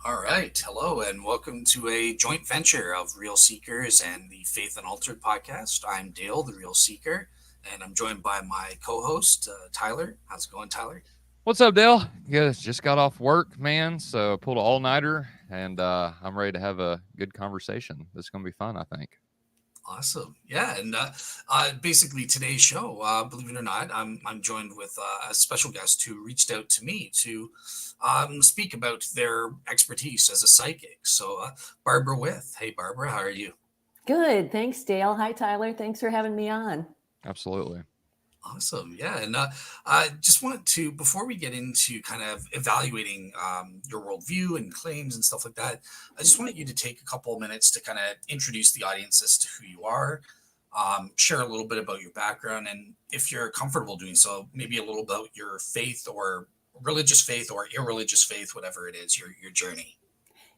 All right. Hello, and welcome to a joint venture of Real Seekers and the Faith Unaltered podcast. I'm Dale, the Real Seeker, and I'm joined by my co host, Tyler. How's it going, Tyler? What's up, Dale? Yeah, just got off work, man. So pulled an all-nighter, and I'm ready to have a good conversation. This is gonna be fun, I think. Awesome. Yeah. And basically, today's show, believe it or not, I'm joined with a special guest who reached out to me to speak about their expertise as a psychic. So, Barbara With. Hey, Barbara, how are you? Good. Thanks, Dale. Hi, Tyler. Thanks for having me on. Absolutely. Awesome. Yeah. And I just want to, before we get into kind of evaluating your worldview and claims and stuff like that, I just wanted you to take a couple of minutes to kind of introduce the audience as to who you are, share a little bit about your background, and if you're comfortable doing so, maybe a little about your faith or religious faith or irreligious faith, whatever it is, your journey.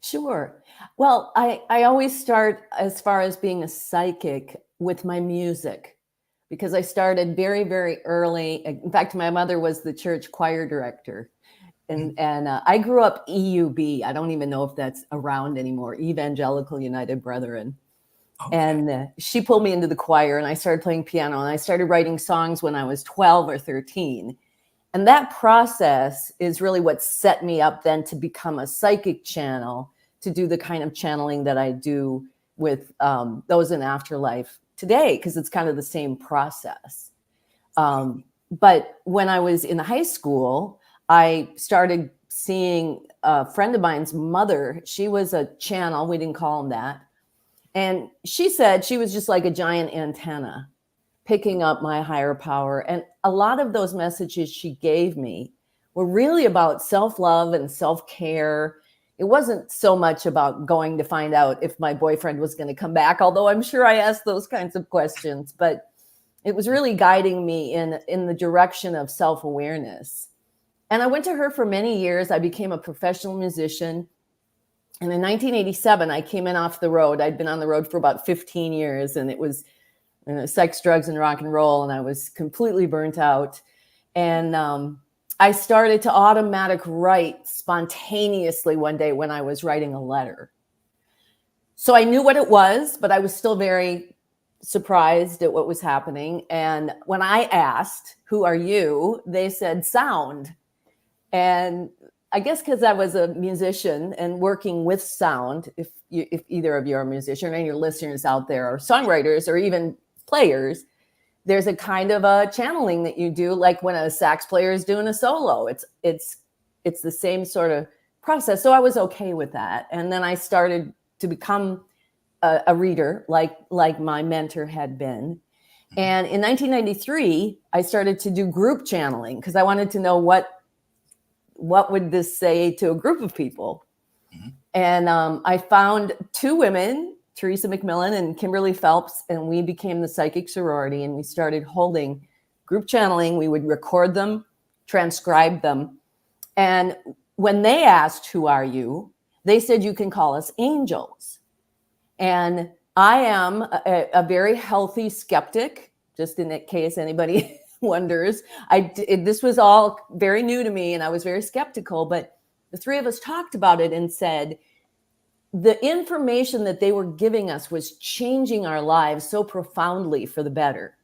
Sure. Well, I always start as far as being a psychic with my music because I started very, very early. In fact, my mother was the church choir director. And I grew up EUB. I don't even know if that's around anymore, Evangelical United Brethren. Okay. And she pulled me into the choir and I started playing piano and I started writing songs when I was 12 or 13. And that process is really what set me up then to become a psychic channel, to do the kind of channeling that I do with those in afterlife today, because it's kind of the same process. But when I was in high school, I started seeing a friend of mine's mother. She was a channel. We didn't call them that. And she said she was just like a giant antenna picking up my higher power. And a lot of those messages she gave me were really about self-love and self-care. It wasn't so much about going to find out if my boyfriend was going to come back, although I'm sure I asked those kinds of questions, but it was really guiding me in the direction of self-awareness. And I went to her for many years. I became a professional musician. And in 1987, I came in off the road. I'd been on the road for about 15 years, and it was sex, drugs, and rock and roll. And I was completely burnt out. And I started to automatic write spontaneously one day when I was writing a letter. So I knew what it was, but I was still very surprised at what was happening. And when I asked, "Who are you?" they said, "Sound." And I guess because I was a musician and working with sound, if either of you are a musician, or any of your listeners out there are songwriters or even players, there's a kind of a channeling that you do, like when a sax player is doing a solo. It's the same sort of process. So I was okay with that. And then I started to become a reader, like my mentor had been. And in 1993, I started to do group channeling because I wanted to know what would this say to a group of people. Mm-hmm. And I found two women, Teresa McMillan and Kimberly Phelps, and we became the Psychic Sorority, and we started holding group channeling. We would record them, transcribe them. And when they asked, "Who are you?" they said, "You can call us angels." And I am a very healthy skeptic, just in that case anybody wonders. This was all very new to me, and I was very skeptical, but the three of us talked about it and said the information that they were giving us was changing our lives so profoundly for the better,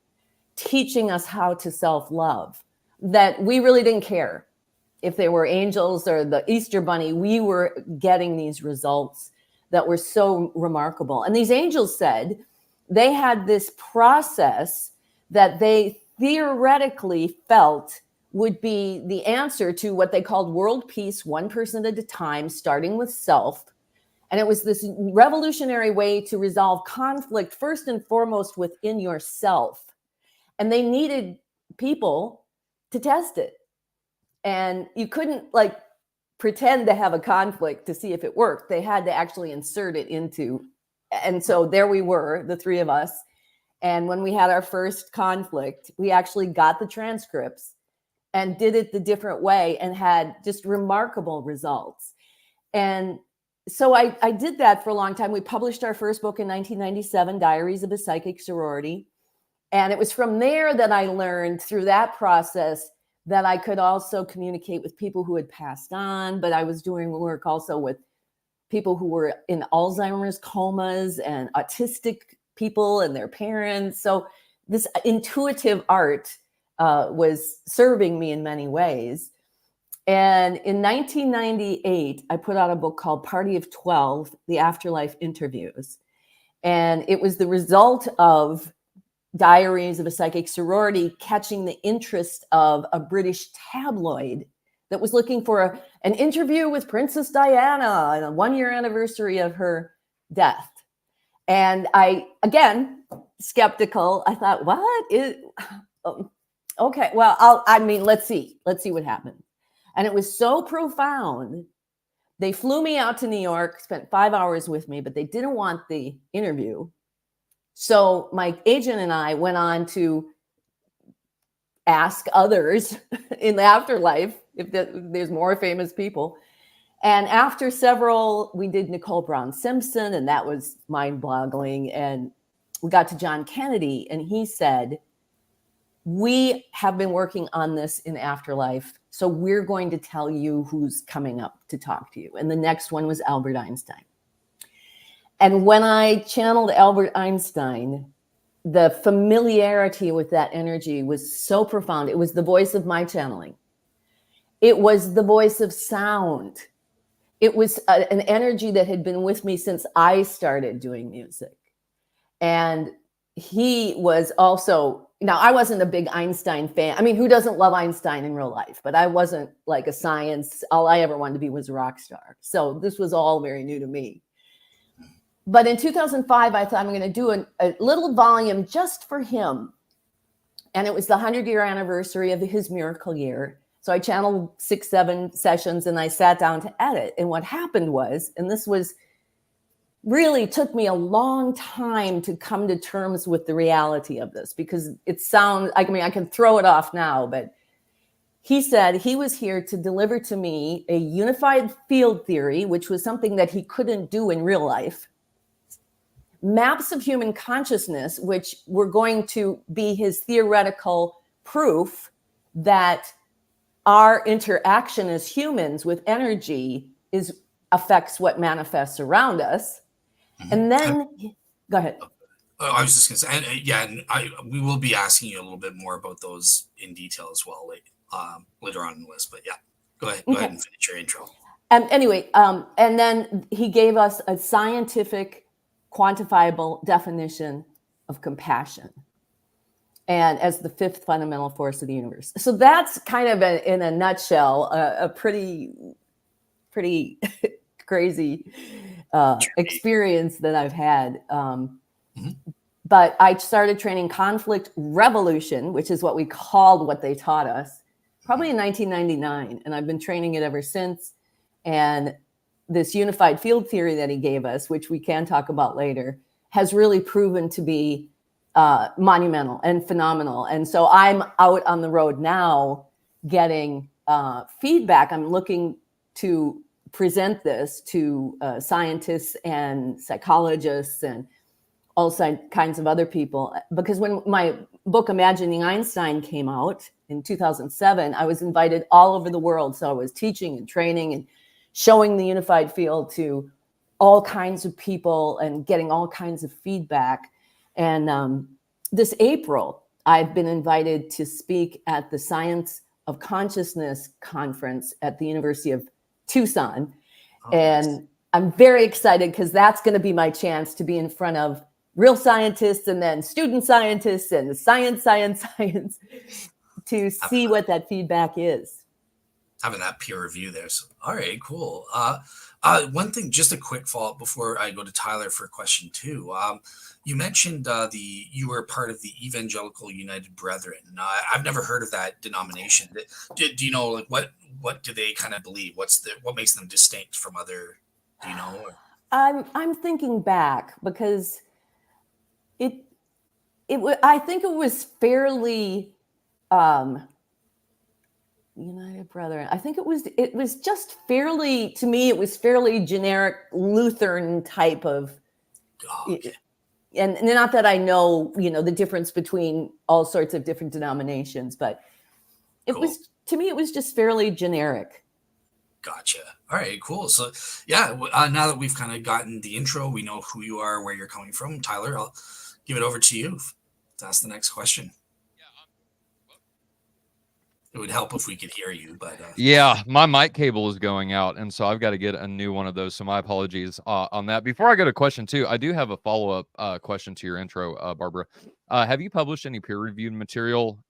teaching us how to self-love, that we really didn't care if they were angels or the Easter Bunny. We were getting these results that were so remarkable. And these angels said they had this process that they theoretically felt would be the answer to what they called world peace, one person at a time, starting with self. And it was this revolutionary way to resolve conflict, first and foremost, within yourself. And they needed people to test it. And you couldn't pretend to have a conflict to see if it worked. They had to actually insert it into. And so there we were, the three of us. And when we had our first conflict, we actually got the transcripts and did it the different way and had just remarkable results. And so I did that for a long time. We published our first book in 1997, Diaries of a Psychic Sorority. And it was from there that I learned through that process that I could also communicate with people who had passed on, but I was doing work also with people who were in Alzheimer's comas and autistic people and their parents. So this intuitive art was serving me in many ways. And in 1998, I put out a book called Party of 12, The Afterlife Interviews. And it was the result of Diaries of a Psychic Sorority catching the interest of a British tabloid that was looking for an interview with Princess Diana on a 1-year anniversary of her death. And I, again, skeptical, I thought, what is, okay, well, let's see what happened. And it was so profound. They flew me out to New York, spent 5 hours with me, but they didn't want the interview. So my agent and I went on to ask others in the afterlife if there's more famous people. And after several, we did Nicole Brown Simpson, and that was mind-boggling. And we got to John Kennedy, and he said, we have been working on this in afterlife, so we're going to tell you who's coming up to talk to you. And the next one was Albert Einstein. And when I channeled Albert Einstein, the familiarity with that energy was so profound. It was the voice of my channeling. It was the voice of sound. It was an energy that had been with me since I started doing music. And he was also, now I wasn't a big Einstein fan. I mean, who doesn't love Einstein in real life? But I wasn't like a science, all I ever wanted to be was a rock star. So this was all very new to me. But in 2005, I thought I'm going to do a little volume just for him. And it was the 100-year anniversary of his miracle year. So I channeled 6, 7 sessions and I sat down to edit. And what happened was, and this was really took me a long time to come to terms with the reality of this, because it sounds, I mean, I can throw it off now, but he said he was here to deliver to me a unified field theory, which was something that he couldn't do in real life. Maps of human consciousness, which were going to be his theoretical proof that our interaction as humans with energy affects what manifests around us. And then, go ahead. I was just going to say, and we will be asking you a little bit more about those in detail as well later on in the list. But yeah, go ahead and finish your intro. Anyway, and then he gave us a scientific, quantifiable definition of compassion, and as the 5th fundamental force of the universe. So that's kind of in a nutshell, a pretty crazy experience that I've had. But I started training conflict revolution, which is what we called what they taught us, probably in 1999. And I've been training it ever since. And this unified field theory that he gave us, which we can talk about later, has really proven to be monumental and phenomenal. And so I'm out on the road now getting feedback. I'm looking to present this to scientists and psychologists and all kinds of other people. Because when my book, Imagining Einstein, came out in 2007, I was invited all over the world. So I was teaching and training and showing the unified field to all kinds of people and getting all kinds of feedback. And this April, I've been invited to speak at the Science of Consciousness conference at the University of Tucson. And I'm very excited because that's going to be my chance to be in front of real scientists and then student scientists and the science to see what that feedback is. Having that peer review there. So, all right, cool. One thing, just a quick follow-up before I go to Tyler for question 2. You mentioned you were part of the Evangelical United Brethren. I've never heard of that denomination. Do you know, like, what do they kind of believe? What makes them distinct from other? Do you know? Or? I'm thinking back because I think it was fairly United Brethren. I think it was just fairly, to me, it was fairly generic Lutheran type of. Okay. And not that I know, the difference between all sorts of different denominations, but it was, to me, it was just fairly generic. Gotcha. All right, cool. So, yeah, now that we've kind of gotten the intro, we know who you are, where you're coming from. Tyler, I'll give it over to you to ask the next question. It would help if we could hear you, but Yeah, my mic cable is going out, and so I've got to get a new one of those. So my apologies on that. Before I go to question 2, I do have a follow-up question to your intro, Barbara. Have you published any peer-reviewed material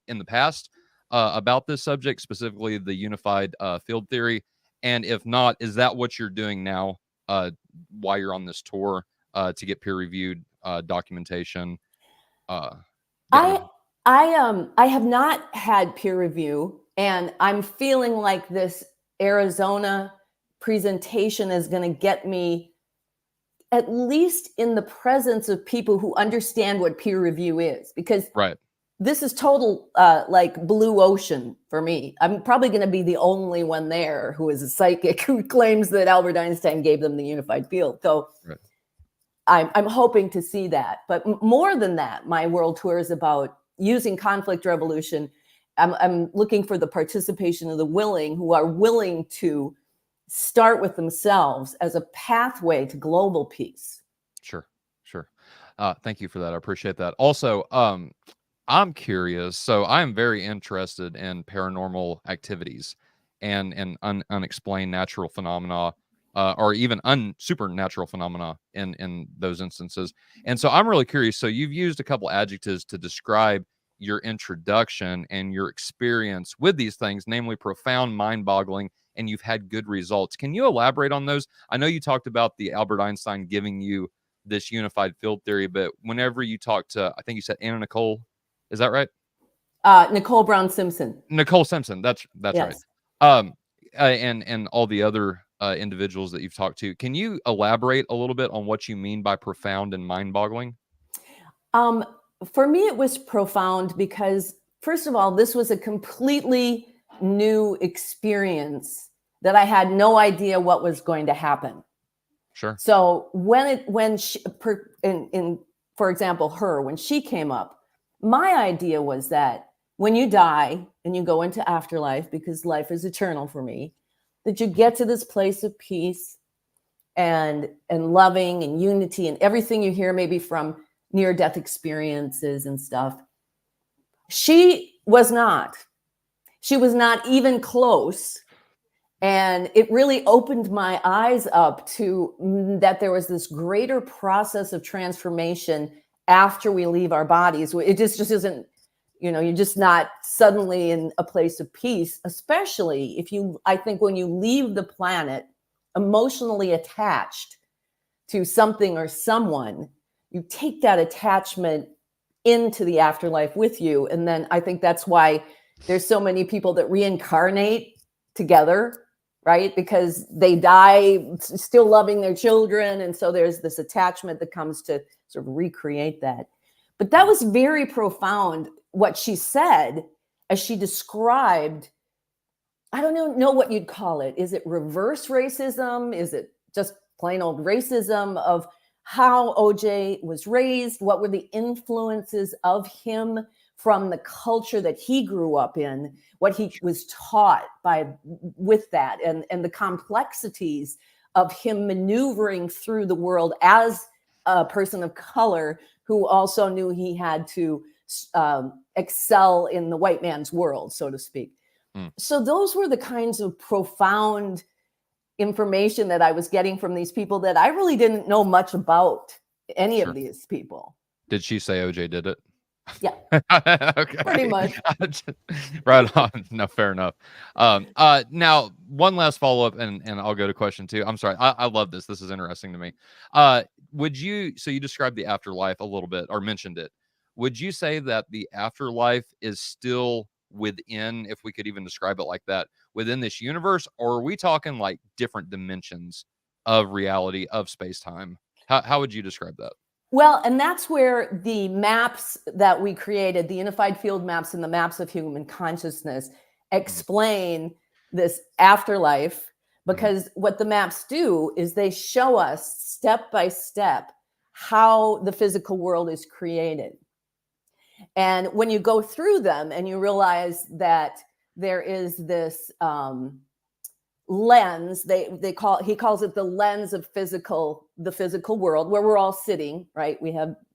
in the past about this subject, specifically the unified field theory? And if not, is that what you're doing now while you're on this tour to get peer-reviewed documentation? I have not had peer review, and I'm feeling like this Arizona presentation is going to get me at least in the presence of people who understand what peer review is, because Right. this is total like blue ocean for me. I'm probably going to be the only one there who is a psychic who claims that Albert Einstein gave them the unified field. So Right. I'm hoping to see that. But more than that, my world tour is about using conflict resolution. I'm looking for the participation of the willing, who are willing to start with themselves as a pathway to global peace. Sure. Thank you for that. I appreciate that. Also, I'm curious. So I'm very interested in paranormal activities and unexplained natural phenomena, or even supernatural phenomena in those instances. And so I'm really curious. So you've used a couple adjectives to describe your introduction and your experience with these things, namely profound, mind-boggling, and you've had good results. Can you elaborate on those? I know you talked about the Albert Einstein giving you this unified field theory, but whenever you talk to, I think you said Anna Nicole, is that right? Nicole Brown Simpson. Nicole Simpson. That's Yes. right. And all the other individuals that you've talked to. Can you elaborate a little bit on what you mean by profound and mind-boggling? For me, it was profound because, first of all, this was a completely new experience that I had no idea what was going to happen. Sure. So when she, for example, when she came up, my idea was that when you die and you go into afterlife, because life is eternal for me, that you get to this place of peace and loving and unity and everything you hear maybe from near-death experiences and stuff. She was not even close. And it really opened my eyes up to that there was this greater process of transformation after we leave our bodies. It just isn't, you're just not suddenly in a place of peace, especially I think when you leave the planet emotionally attached to something or someone, you take that attachment into the afterlife with you. And then I think that's why there's so many people that reincarnate together, right? Because they die still loving their children. And so there's this attachment that comes to sort of recreate that. But that was very profound, what she said as she described, I don't know what you'd call it. Is it reverse racism? Is it just plain old racism of how OJ was raised? What were the influences of him from the culture that he grew up in, what he was taught with that, and the complexities of him maneuvering through the world as a person of color who also knew he had to excel in the white man's world, so to speak. So those were the kinds of profound information that I was getting from these people that I really didn't know much about any of these people. Did she say OJ did it? Yeah. Okay. Pretty much. Right on. No, fair enough. Now one last follow-up and I'll go to question 2. I'm sorry. I love this. This is interesting to me. So you described the afterlife a little bit or mentioned it. Would you say that the afterlife is still within, if we could even describe it like that, within this universe, or are we talking like different dimensions of reality, of space-time? How would you describe that? Well, and that's where the maps that we created, the unified field maps and the maps of human consciousness, explain this afterlife, because what the maps do is they show us step by step how the physical world is created. And when you go through them and you realize that there is this lens. He calls it the lens of the physical world, where we're all sitting, right?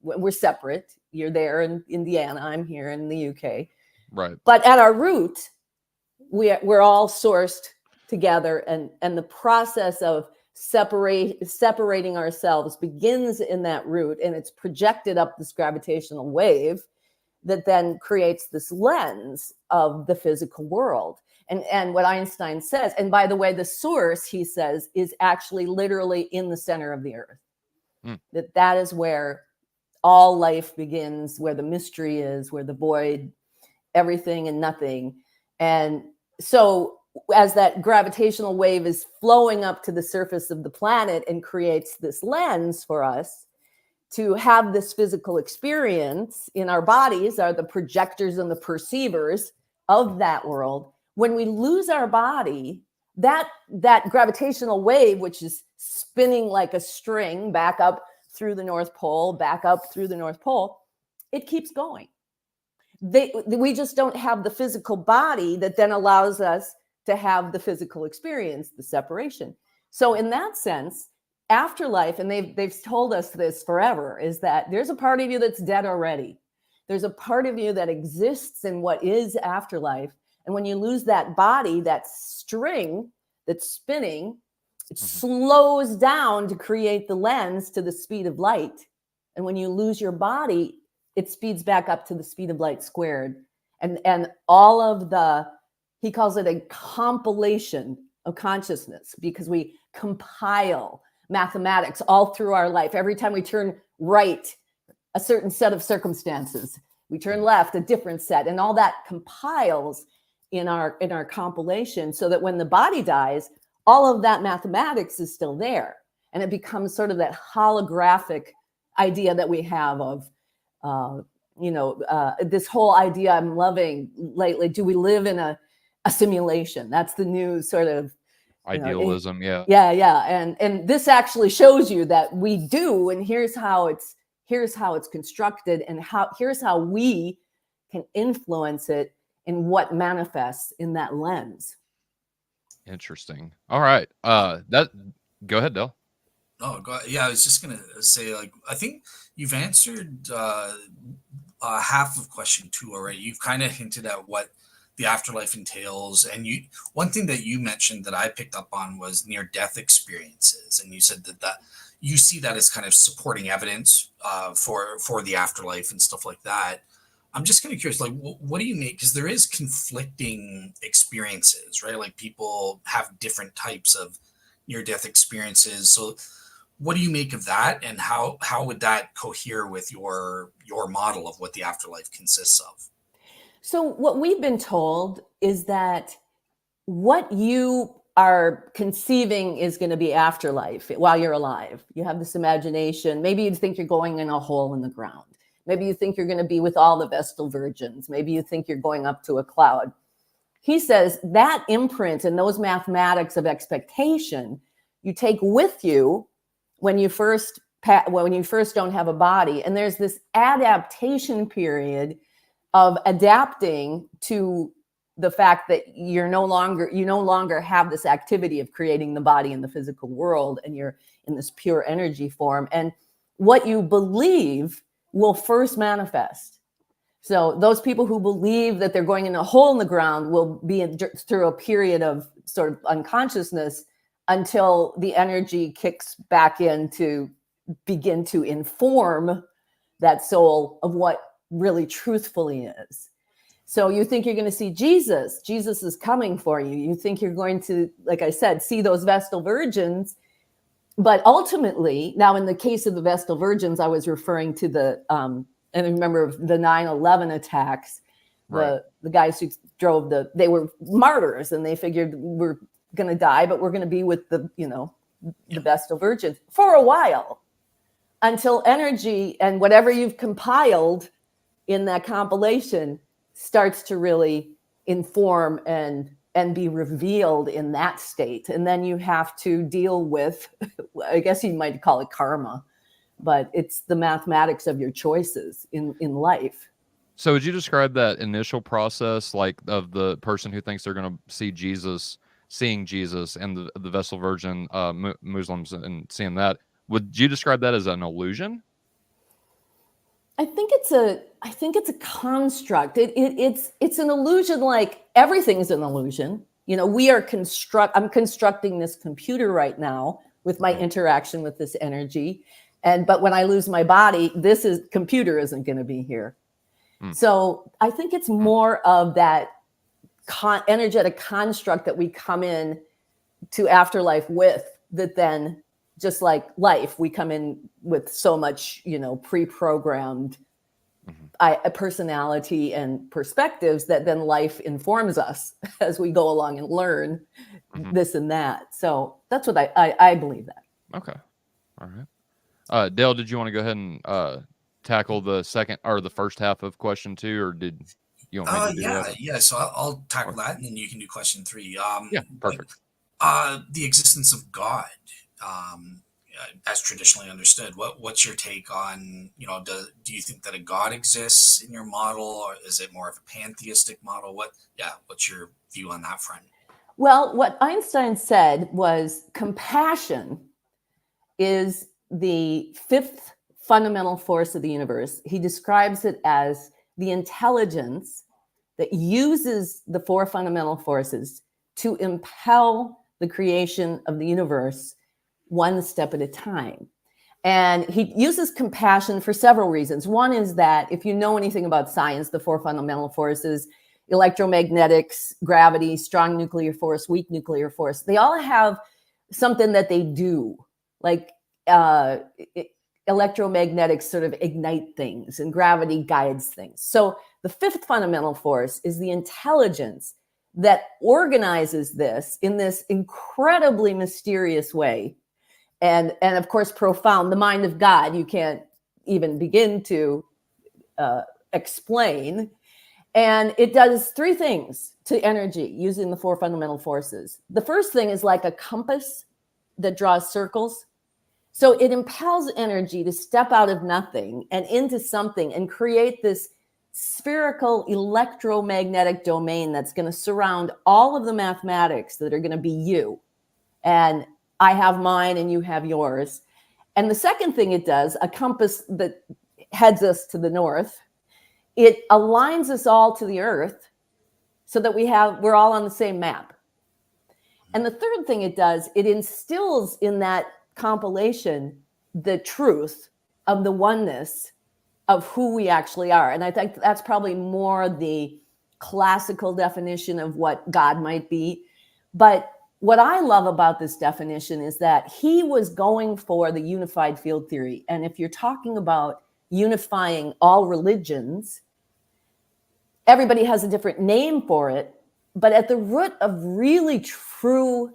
We're separate. You're there in Indiana, I'm here in the UK. Right. But at our root, we're all sourced together, and the process of separating ourselves begins in that root, and it's projected up this gravitational wave that then creates this lens of the physical world. And what Einstein says, and by the way, the source, he says, is actually literally in the center of the earth. That is where all life begins, where the mystery is, where the void, everything and nothing. And so as that gravitational wave is flowing up to the surface of the planet and creates this lens for us to have this physical experience in our bodies, are the projectors and the perceivers of that world. When we lose our body, that gravitational wave, which is spinning like a string back up through the North Pole, back up through the North Pole, it keeps going. We just don't have the physical body that then allows us to have the physical experience, the separation. So in that sense, afterlife, and they've told us this forever, is that there's a part of you that's dead already. There's a part of you that exists in what is afterlife. And when you lose that body, that string that's spinning, it slows down to create the lens to the speed of light. And when you lose your body, it speeds back up to the speed of light squared. And all of he calls it a compilation of consciousness, because we compile mathematics all through our life. Every time we turn right, a certain set of circumstances. We turn left, a different set. And all that compiles in our compilation, so that when the body dies, all of that mathematics is still there. And it becomes sort of that holographic idea that we have of, this whole idea I'm loving lately. Do we live in a simulation? That's the new sort of idealism. Yeah. And this actually shows you that we do. And here's how it's constructed, and here's how we can influence it in what manifests in that lens. Interesting. All right. Go ahead, Del. Oh, yeah. I was just gonna say, I think you've answered half of question 2 already. You've kind of hinted at what the afterlife entails, and one thing that you mentioned that I picked up on was near-death experiences, and you said that you see that as kind of supporting evidence for the afterlife and stuff like that. I'm just kind of curious, what do you make? Because there is conflicting experiences, right? Like, people have different types of near-death experiences. So what do you make of that? And how would that cohere with your model of what the afterlife consists of? So what we've been told is that what you are conceiving is going to be afterlife while you're alive. You have this imagination. Maybe you think you're going in a hole in the ground. Maybe you think you're going to be with all the Vestal Virgins. Maybe you think you're going up to a cloud. He says that imprint and those mathematics of expectation you take with you when you first don't have a body. And there's this adaptation period of adapting to the fact that you no longer have this activity of creating the body in the physical world, and you're in this pure energy form. And what you believe will first manifest. So those people who believe that they're going in a hole in the ground will be through a period of sort of unconsciousness until the energy kicks back in to begin to inform that soul of what really truthfully is. So you think you're going to see Jesus. Jesus is coming for you. You think you're going to, like I said, see those Vestal Virgins. But ultimately, now in the case of the Vestal Virgins, I was referring to and I remember the 9/11 attacks, Right. the guys who they were martyrs, and they figured we're going to die, but we're going to be with the Vestal Virgins for a while, until energy and whatever you've compiled in that compilation starts to really inform and be revealed in that state. And then you have to deal with, I guess you might call it karma, but it's the mathematics of your choices in life. So would you describe that initial process, like of the person who thinks they're going to see Jesus, seeing Jesus and the Vessel Virgin, Muslims and seeing that. Would you describe that as an illusion? I think it's a construct. It's an illusion, like everything's an illusion. You know, I'm constructing this computer right now with my interaction with this energy. But when I lose my body, computer isn't going to be here. So I think it's more of that energetic construct that we come in to afterlife with, that then, just like life, we come in with so much, pre-programmed personality and perspectives that then life informs us as we go along and learn this and that. So that's what I believe that. Okay. All right. Dale, did you want to go ahead and tackle the second or the first half of question 2, or did you want me to do that? Yeah. So I'll tackle that, and then you can do question 3. Yeah, perfect. The existence of God, as traditionally understood. What's your take on, do you think that a God exists in your model, or is it more of a pantheistic model? What's your view on that front? Well, what Einstein said was compassion is the 5th fundamental force of the universe. He describes it as the intelligence that uses the 4 fundamental forces to impel the creation of the universe one step at a time. And he uses compassion for several reasons. One is that if you know anything about science, the 4 fundamental forces, electromagnetics, gravity, strong nuclear force, weak nuclear force, they all have something that they do. Like electromagnetics sort of ignite things, and gravity guides things. So the 5th fundamental force is the intelligence that organizes this in this incredibly mysterious way. And of course, profound. The mind of God, you can't even begin to explain. And it does 3 things to energy using the 4 fundamental forces. The first thing is like a compass that draws circles. So it impels energy to step out of nothing and into something and create this spherical electromagnetic domain that's going to surround all of the mathematics that are going to be you. And I have mine and you have yours. And the second thing it does, a compass that heads us to the north, it aligns us all to the earth so that we're all on the same map. And the third thing it does, it instills in that compilation the truth of the oneness of who we actually are. And I think that's probably more the classical definition of what God might be. But what I love about this definition is that he was going for the unified field theory. And if you're talking about unifying all religions, everybody has a different name for it. But at the root of really true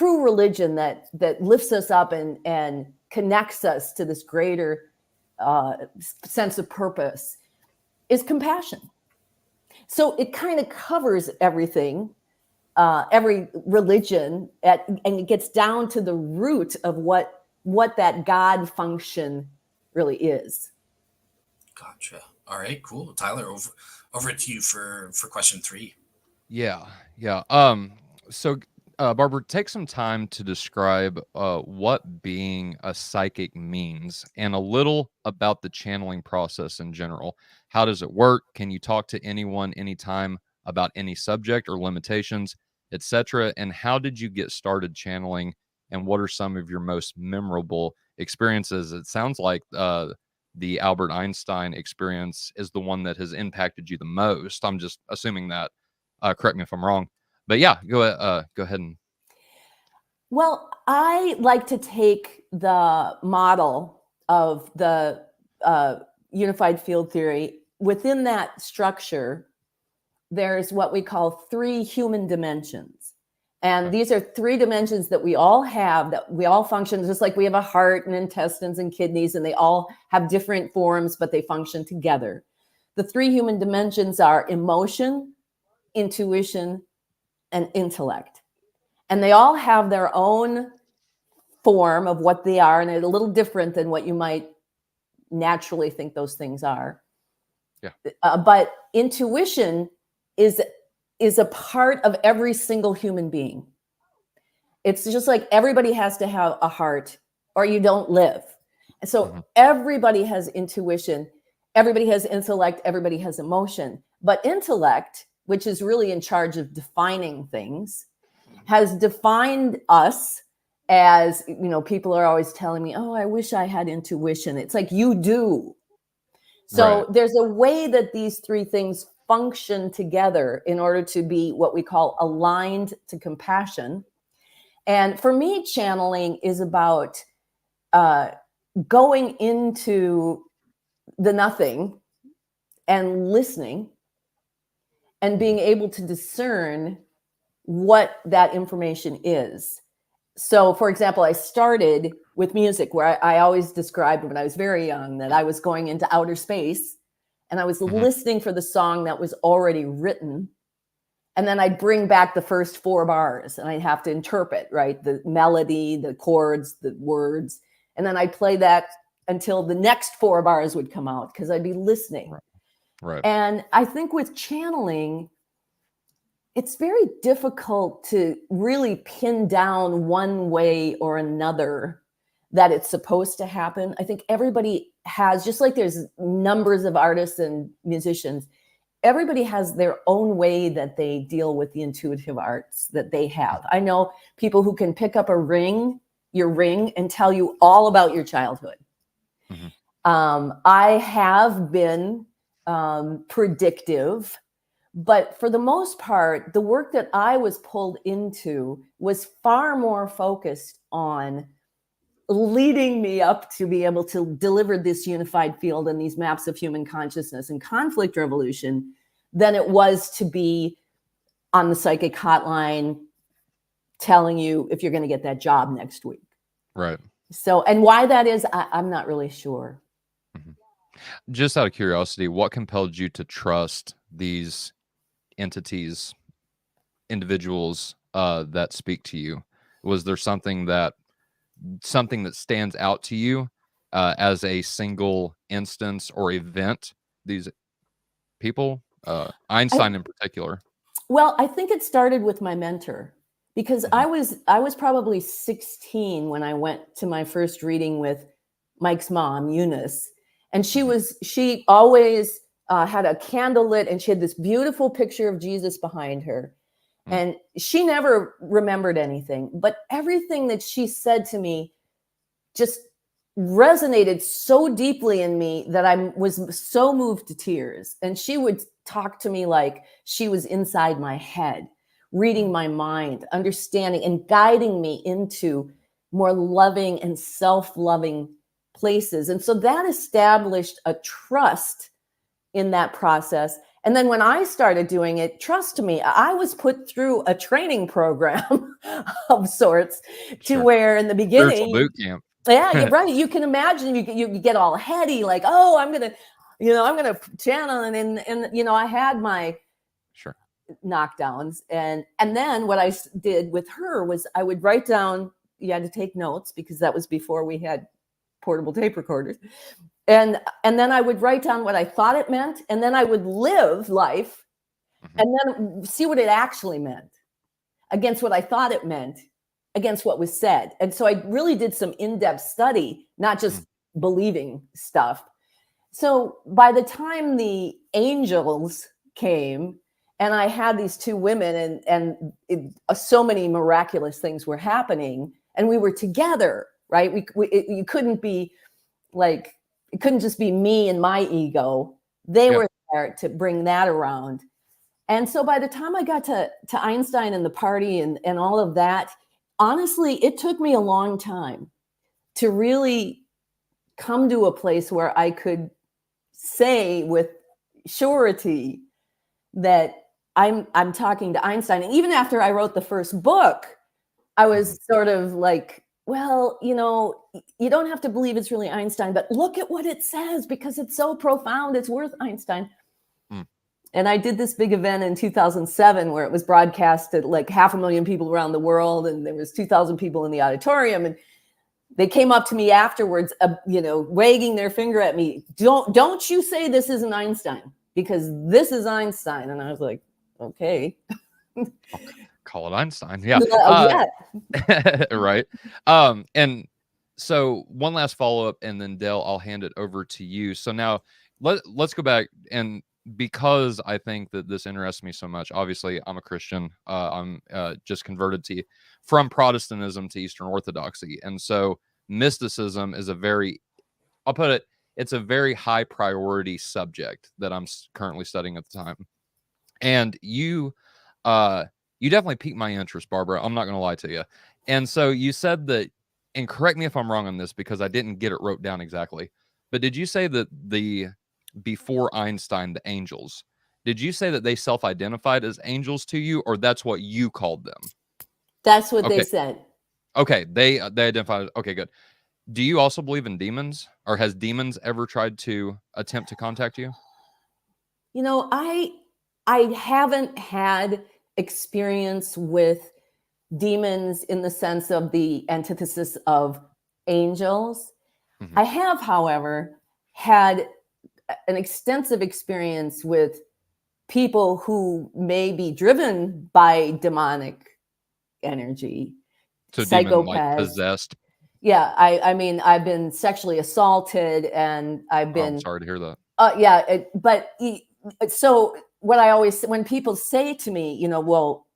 religion that lifts us up and connects us to this greater sense of purpose is compassion. So it kind of covers everything, every religion, and it gets down to the root of what that God function really is. Gotcha. All right, cool. Tyler, over to you for question 3. Yeah. So, Barbara, take some time to describe what being a psychic means and a little about the channeling process in general. How does it work? Can you talk to anyone, anytime about any subject or limitations, etc.? And how did you get started channeling? And what are some of your most memorable experiences? It sounds like the Albert Einstein experience is the one that has impacted you the most. I'm just assuming that. Correct me if I'm wrong. But yeah, go ahead and. Well, I like to take the model of the unified field theory. Within that structure, there's what we call 3 human dimensions. And these are 3 dimensions that we all have, that we all function just like we have a heart and intestines and kidneys, and they all have different forms, but they function together. The 3 human dimensions are emotion, intuition, and intellect. And they all have their own form of what they are, and it's a little different than what you might naturally think those things are. Yeah. But intuition is a part of every single human being. It's just like everybody has to have a heart or you don't live. And so Mhm. everybody has intuition, everybody has intellect, everybody has emotion. But intellect, which is really in charge of defining things, has defined us as, people are always telling me, oh, I wish I had intuition. It's like, you do. So Right. there's a way that these three things function together in order to be what we call aligned to compassion. And for me, channeling is about going into the nothing and listening and being able to discern what that information is. So, for example, I started with music where I always described when I was very young that I was going into outer space and I was Mhm. listening for the song that was already written. And then I'd bring back the first 4 bars and I'd have to interpret, right? The melody, the chords, the words. And then I'd play that until the next 4 bars would come out because I'd be listening. Right. Right. And I think with channeling, it's very difficult to really pin down one way or another that it's supposed to happen. I think everybody has, just like there's numbers of artists and musicians, everybody has their own way that they deal with the intuitive arts that they have. I know people who can pick up your ring, and tell you all about your childhood. Mhm. I have been predictive, but for the most part, the work that I was pulled into was far more focused on leading me up to be able to deliver this unified field and these maps of human consciousness and conflict resolution than it was to be on the psychic hotline telling you if you're going to get that job next week. Right. So, and why that is, I'm not really sure. Mhm. Just out of curiosity, what compelled you to trust these entities, individuals that speak to you? Was there something that stands out to you as a single instance or event? These people, Einstein in particular. Well, I think it started with my mentor because Mhm. I was probably 16 when I went to my first reading with Mike's mom, Eunice, and Mhm. she always had a candle lit, and she had this beautiful picture of Jesus behind her, Mm. and she never remembered anything, but everything that she said to me just resonated so deeply in me that I was so moved to tears. And she would talk to me like she was inside my head, reading Mm. my mind, understanding and guiding me into more loving and self-loving places. And so that established a trust in that process. And then when I started doing it, trust me, I was put through a training program of sorts to Sure. where in the Spiritual beginning, boot camp. yeah, you're right. You can imagine you get all heady, like, oh, I'm gonna channel, and I had my Sure. knockdowns, and then what I did with her was I would write down. You had to take notes because that was before we had portable tape recorders, and then I would write down what I thought it meant, and then I would live life, Mhm. and then see what it actually meant against what I thought it meant, against what was said. And so I really did some in-depth study, not just Mm. believing stuff. So by the time the angels came, and I had these 2 women, so many miraculous things were happening, and we were together, right? You couldn't be like, it couldn't just be me and my ego. They Yeah. were there to bring that around. And so by the time I got to Einstein and the party and all of that, honestly, it took me a long time to really come to a place where I could say with surety that I'm talking to Einstein. And even after I wrote the first book, I Mhm. was sort of like, well, you don't have to believe it's really Einstein, but look at what it says because it's so profound. It's worth Einstein. Mm. And I did this big event in 2007 where it was broadcast to like 500,000 people around the world, and there was 2,000 people in the auditorium, and they came up to me afterwards, wagging their finger at me. Don't you say this isn't Einstein, because this is Einstein. And I was like, okay. call it Einstein. Yeah. Yeah. Right. And so one last follow-up, and then Dale, I'll hand it over to you. So now let's go back, and because I think that this interests me so much, obviously I'm a Christian. I'm just converted from Protestantism to Eastern Orthodoxy. And so mysticism is I'll put it, it's a very high priority subject that I'm currently studying at the time. And you definitely piqued my interest, Barbara. I'm not going to lie to you. And so you said that, and correct me if I'm wrong on this because I didn't get it wrote down exactly, but did you say that before Einstein, the angels, did you say that they self-identified as angels to you, or that's what you called them? That's what they said. Okay. They identified. Okay, good. Do you also believe in demons, or has demons ever tried to attempt to contact you? You know, I haven't had experience with demons in the sense of the antithesis of angels. Mhm. I have, however, had an extensive experience with people who may be driven by demonic energy, So demon like psychopaths. possessed. Yeah, I mean, I've been sexually assaulted, and I've Oh, been. I'm sorry to hear that. So what I always, when people say to me, you know, well,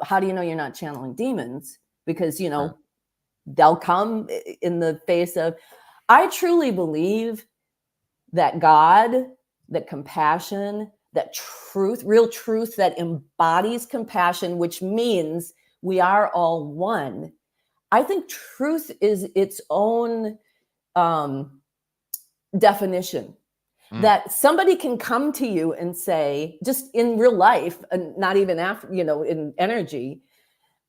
how do you know you're not channeling demons? Because, you know, Right. they'll come in the face of, I truly believe that God, that compassion, that truth, real truth that embodies compassion, which means we are all one. I think truth is its own definition. That somebody can come to you and say, just in real life, and not even after, you know, in energy,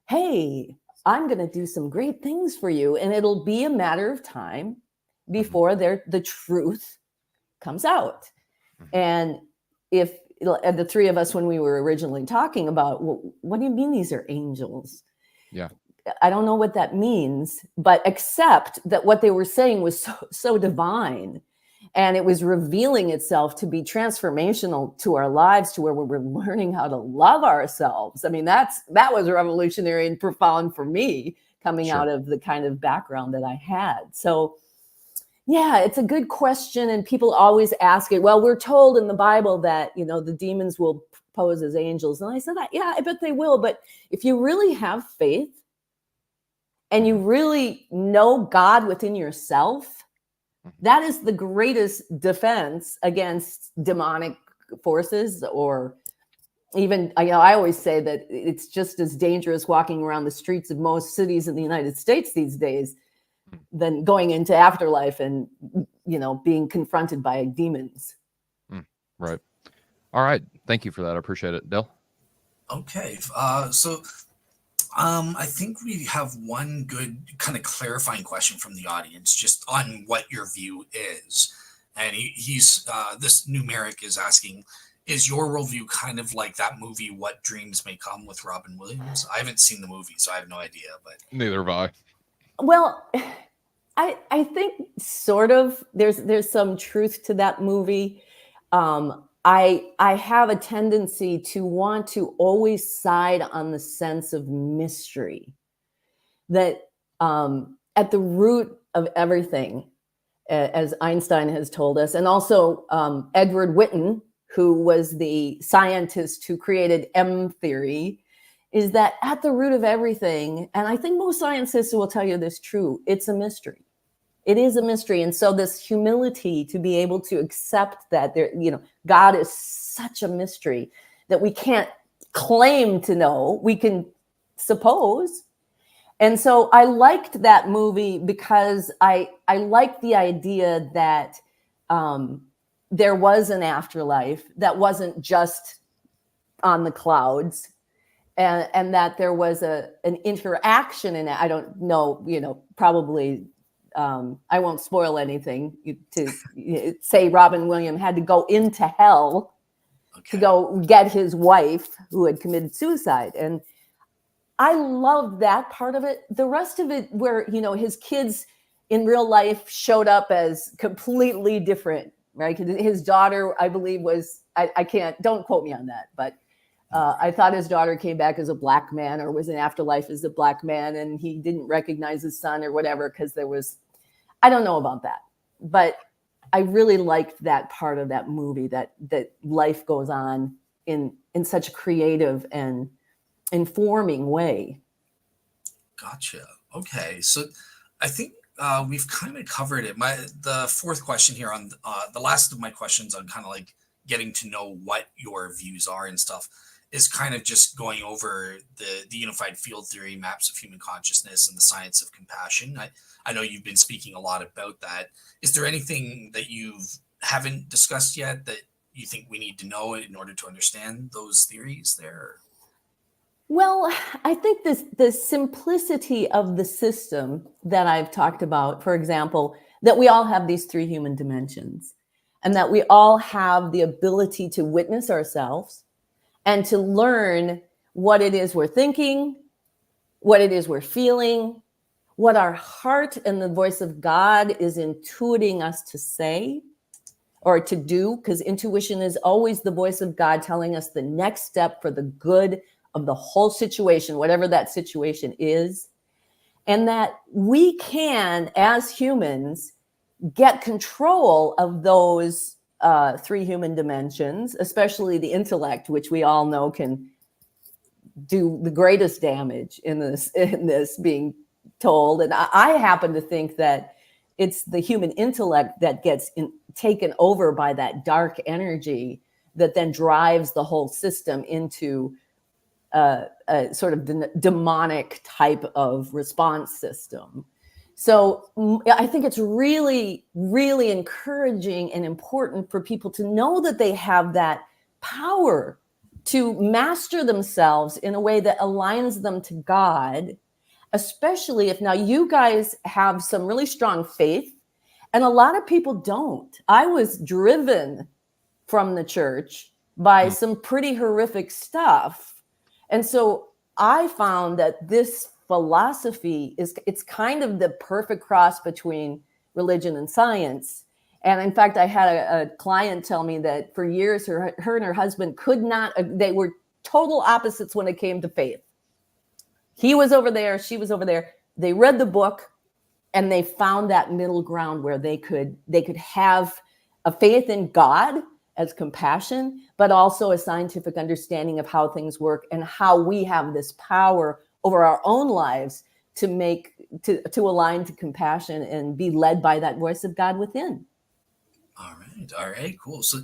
hey, I'm going to do some great things for you. And it'll be a matter of time before the truth comes out. And if the three of us, when we were originally talking about, well, what do you mean these are angels? Yeah. I don't know what that means, but accept that what they were saying was so divine. And it was revealing itself to be transformational to our lives, to where we were learning how to love ourselves. I mean, that was revolutionary and profound for me, coming out of the kind of background that I had. So, yeah, it's a good question. And people always ask it. Well, we're told in the Bible that, you know, the demons will pose as angels. And I said, yeah, I bet they will. But if you really have faith and you really know God within yourself, that is the greatest defense against demonic forces. Or even, you know, I always say that it's just as dangerous walking around the streets of most cities in the United States these days than going into afterlife and, you know, being confronted by demons. Right. All right. Thank you for that. I appreciate it. Dale? Okay. I think we have one good kind of clarifying question from the audience just on what your view is. And he's this numeric is asking, is your worldview kind of like that movie, What Dreams May Come, with Robin Williams? I haven't seen the movie, so I have no idea. But neither have I. Well, I think sort of there's some truth to that movie. I have a tendency to want to always side on the sense of mystery, that at the root of everything, as Einstein has told us, and also Edward Witten, who was the scientist who created M theory, is that at the root of everything, and I think most scientists will tell you this true, it's a mystery. It is a mystery. And so this humility to be able to accept that there, you know, God is such a mystery that we can't claim to know, we can suppose. And so I liked that movie because I liked the idea that there was an afterlife that wasn't just on the clouds, and that there was an interaction in it. I don't know, you know, probably I won't spoil anything to say Robin Williams had to go into hell to go get his wife who had committed suicide. And I loved that part of it. The rest of it, where, you know, his kids in real life showed up as completely different, right? His daughter, I believe, was, I can't, don't quote me on that, but I thought his daughter came back as a black man or was in afterlife as a black man, and he didn't recognize his son or whatever because there was, I don't know about that. But I really liked that part of that movie, that life goes on in such a creative and informing way. Gotcha. Okay. So I think we've kind of covered it. The fourth question here on the last of my questions on kind of like getting to know what your views are and stuff is kind of just going over the unified field theory, maps of human consciousness, and the science of compassion. I know you've been speaking a lot about that. Is there anything that you haven't discussed yet that you think we need to know in order to understand those theories there? Well, I think the simplicity of the system that I've talked about, for example, that we all have these 3 human dimensions, and that we all have the ability to witness ourselves and to learn what it is we're thinking, what it is we're feeling, what our heart and the voice of God is intuiting us to say or to do, because intuition is always the voice of God telling us the next step for the good of the whole situation, whatever that situation is. And that we can, as humans, get control of those 3 human dimensions, especially the intellect, which we all know can do the greatest damage in this being told. And I happen to think that it's the human intellect that gets taken over by that dark energy that then drives the whole system into a sort of demonic type of response system. So I think it's really, really encouraging and important for people to know that they have that power to master themselves in a way that aligns them to God, especially if now you guys have some really strong faith, and a lot of people don't. I was driven from the church by some pretty horrific stuff. And so I found that this philosophy it's kind of the perfect cross between religion and science. And in fact, I had a client tell me that for years, her and her husband could not, they were total opposites when it came to faith. He was over there, she was over there. They read the book and they found that middle ground where they could have a faith in God as compassion, but also a scientific understanding of how things work and how we have this power over our own lives to align to compassion and be led by that voice of God within. All right, cool. So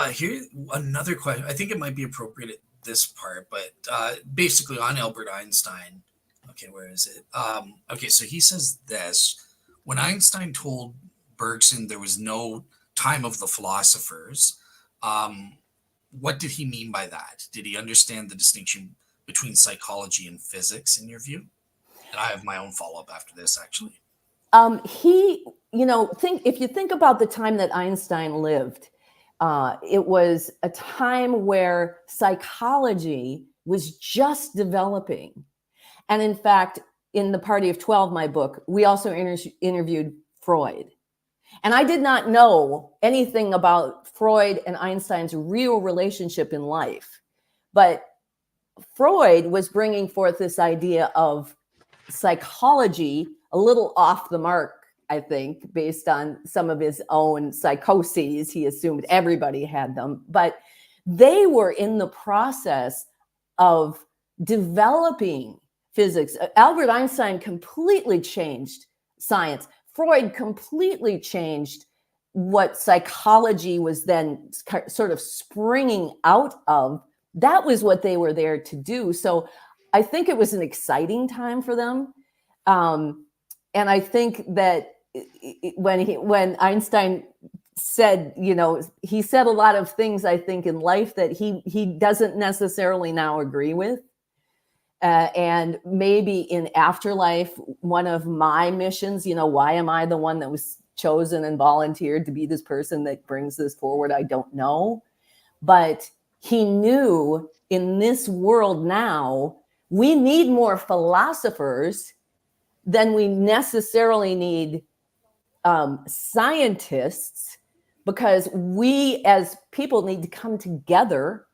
here, another question. I think it might be appropriate at this part, but basically on Albert Einstein. Okay, where is it? Okay, so he says this. When Einstein told Bergson there was no time of the philosophers, what did he mean by that? Did he understand the distinction between psychology and physics, in your view? And I have my own follow-up after this, actually. If you think about the time that Einstein lived, it was a time where psychology was just developing. And in fact, in The Party of 12, my book, we also interviewed Freud. And I did not know anything about Freud and Einstein's real relationship in life. But Freud was bringing forth this idea of psychology, a little off the mark, I think, based on some of his own psychoses. He assumed everybody had them, but they were in the process of developing physics. Albert Einstein completely changed science. Freud completely changed what psychology was then sort of springing out of. That was what they were there to do. So I think it was an exciting time for them. And I think that when Einstein said, he said a lot of things, I think, in life that he doesn't necessarily now agree with. And maybe in afterlife, one of my missions, why am I the one that was chosen and volunteered to be this person that brings this forward? I don't know. But he knew in this world now, we need more philosophers than we necessarily need scientists, because we as people need to come together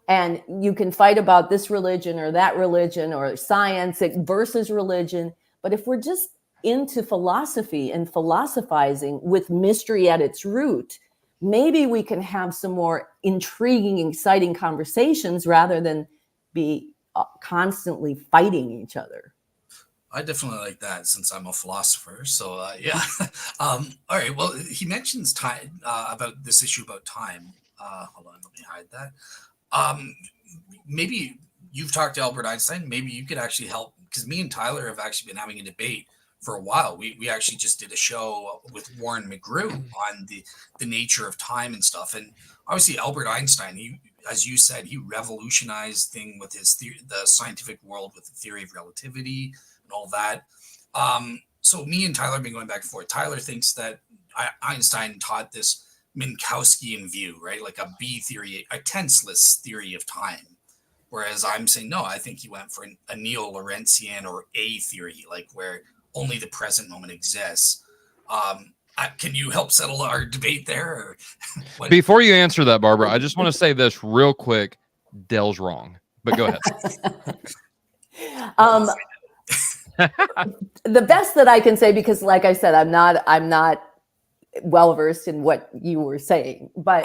And you can fight about this religion or that religion or science versus religion. But if we're just into philosophy and philosophizing with mystery at its root, maybe we can have some more intriguing, exciting conversations rather than be constantly fighting each other. I definitely like that since I'm a philosopher. So yeah. All right. Well, he mentions time about this issue about time. Hold on, let me hide that. Maybe you've talked to Albert Einstein. Maybe you could actually help, because me and Tyler have actually been having a debate for a while. We actually just did a show with Warren McGrew on the nature of time and stuff. And obviously Albert Einstein, he, as you said, he revolutionized thing with his the scientific world with the theory of relativity and all that. So me and Tyler have been going back and forth. Tyler thinks that Einstein taught this Minkowskian view, right? Like a B theory, a tenseless theory of time. Whereas I'm saying, no, I think he went for a neo-Lorentzian or A theory, like where only the present moment exists. Can you help settle our debate there? Or Before you answer that, Barbara, I just want to say this real quick. Dell's wrong, but go ahead. The best that I can say, because like I said, I'm not well versed in what you were saying, but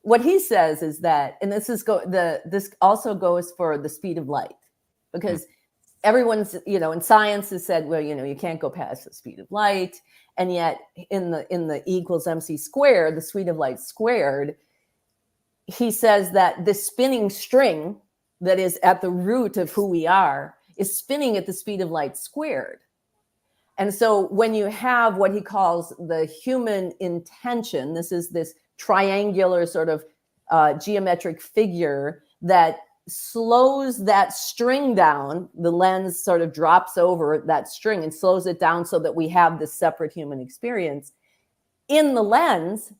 what he says is that, and this also goes for the speed of light, because everyone's, in science has said, well, you can't go past the speed of light. And yet in the E equals MC squared, the speed of light squared, he says that the spinning string that is at the root of who we are is spinning at the speed of light squared. And so when you have what he calls the human intention, this is this triangular sort of geometric figure that slows that string down. The lens sort of drops over that string and slows it down so that we have this separate human experience. In the lens,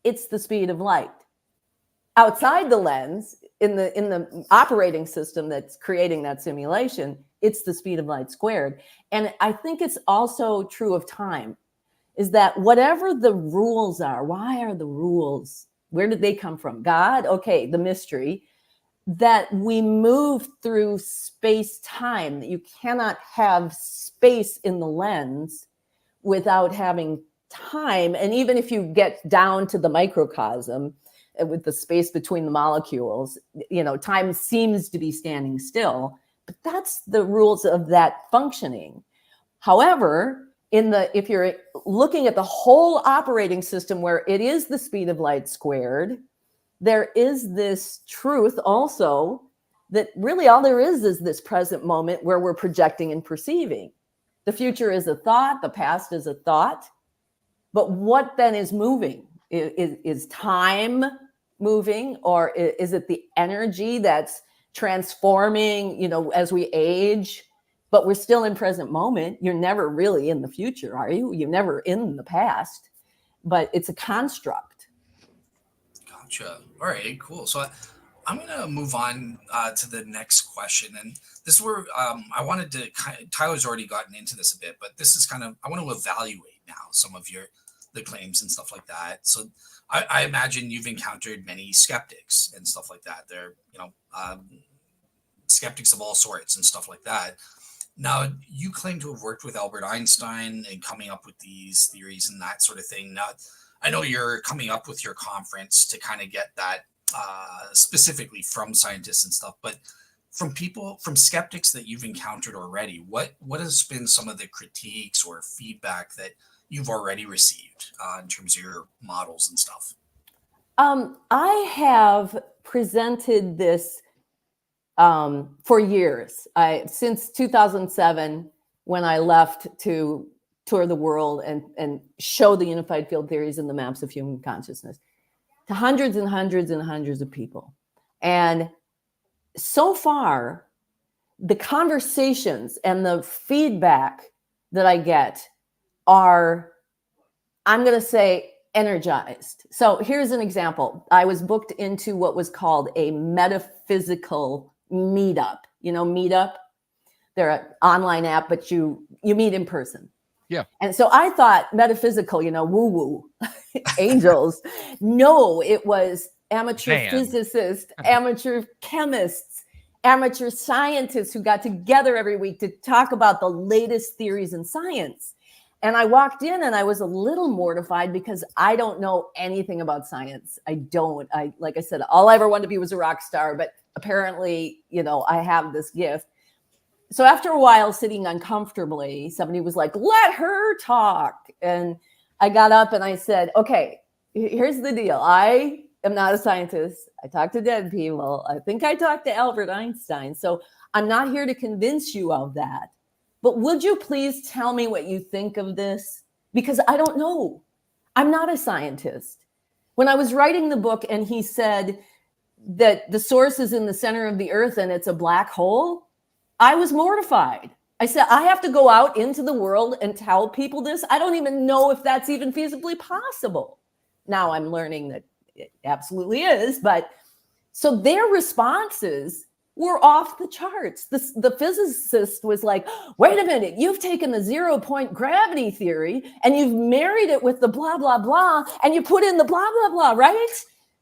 it's the speed of light. Outside the lens, in the operating system that's creating that simulation, it's the speed of light squared. And I think it's also true of time, is that whatever the rules are, why are the rules? Where did they come from? God? Okay, the mystery. That we move through space-time, that you cannot have space in the lens without having time. And even if you get down to the microcosm, with the space between the molecules, time seems to be standing still, but that's the rules of that functioning. However, if you're looking at the whole operating system where it is the speed of light squared, there is this truth also that really all there is this present moment where we're projecting and perceiving. The future is a thought, the past is a thought, but what then is moving? Is time moving, or is it the energy that's transforming, as we age? But we're still in present moment. You're never really in the future, are you? You're never in the past, but it's a construct. Gotcha. All right, cool. So I'm going to move on to the next question. And this is where I wanted to Tyler's already gotten into this a bit, but this is I want to evaluate now some of the claims and stuff like that. So I imagine you've encountered many skeptics and stuff like that. They're, skeptics of all sorts and stuff like that. Now, you claim to have worked with Albert Einstein and coming up with these theories and that sort of thing. Now, I know you're coming up with your conference to kind of get that specifically from scientists and stuff, but from skeptics that you've encountered already, what has been some of the critiques or feedback that you've already received in terms of your models and stuff? I have presented this for years. Since 2007, when I left to tour the world and show the unified field theories and the maps of human consciousness to hundreds and hundreds and hundreds of people. And so far, the conversations and the feedback that I get are, I'm going to say, energized. So here's an example. I was booked into what was called a metaphysical meetup. Meetup? They're an online app, but you meet in person. Yeah. And so I thought metaphysical, woo-woo, angels. No, it was amateur Man. physicists, amateur chemists, amateur scientists who got together every week to talk about the latest theories in science. And I walked in and I was a little mortified because I don't know anything about science. Like I said, all I ever wanted to be was a rock star, but apparently, I have this gift. So after a while, sitting uncomfortably, somebody was like, let her talk. And I got up and I said, okay, here's the deal. I am not a scientist. I talk to dead people. I think I talked to Albert Einstein. So I'm not here to convince you of that. But would you please tell me what you think of this? Because I don't know. I'm not a scientist. When I was writing the book and he said that the source is in the center of the earth and it's a black hole, I was mortified. I said, I have to go out into the world and tell people this. I don't even know if that's even feasibly possible. Now I'm learning that it absolutely is. But so their responses were off the charts. The physicist was like, wait a minute, you've taken the 0-point gravity theory and you've married it with the blah, blah, blah, and you put in the blah, blah, blah, right?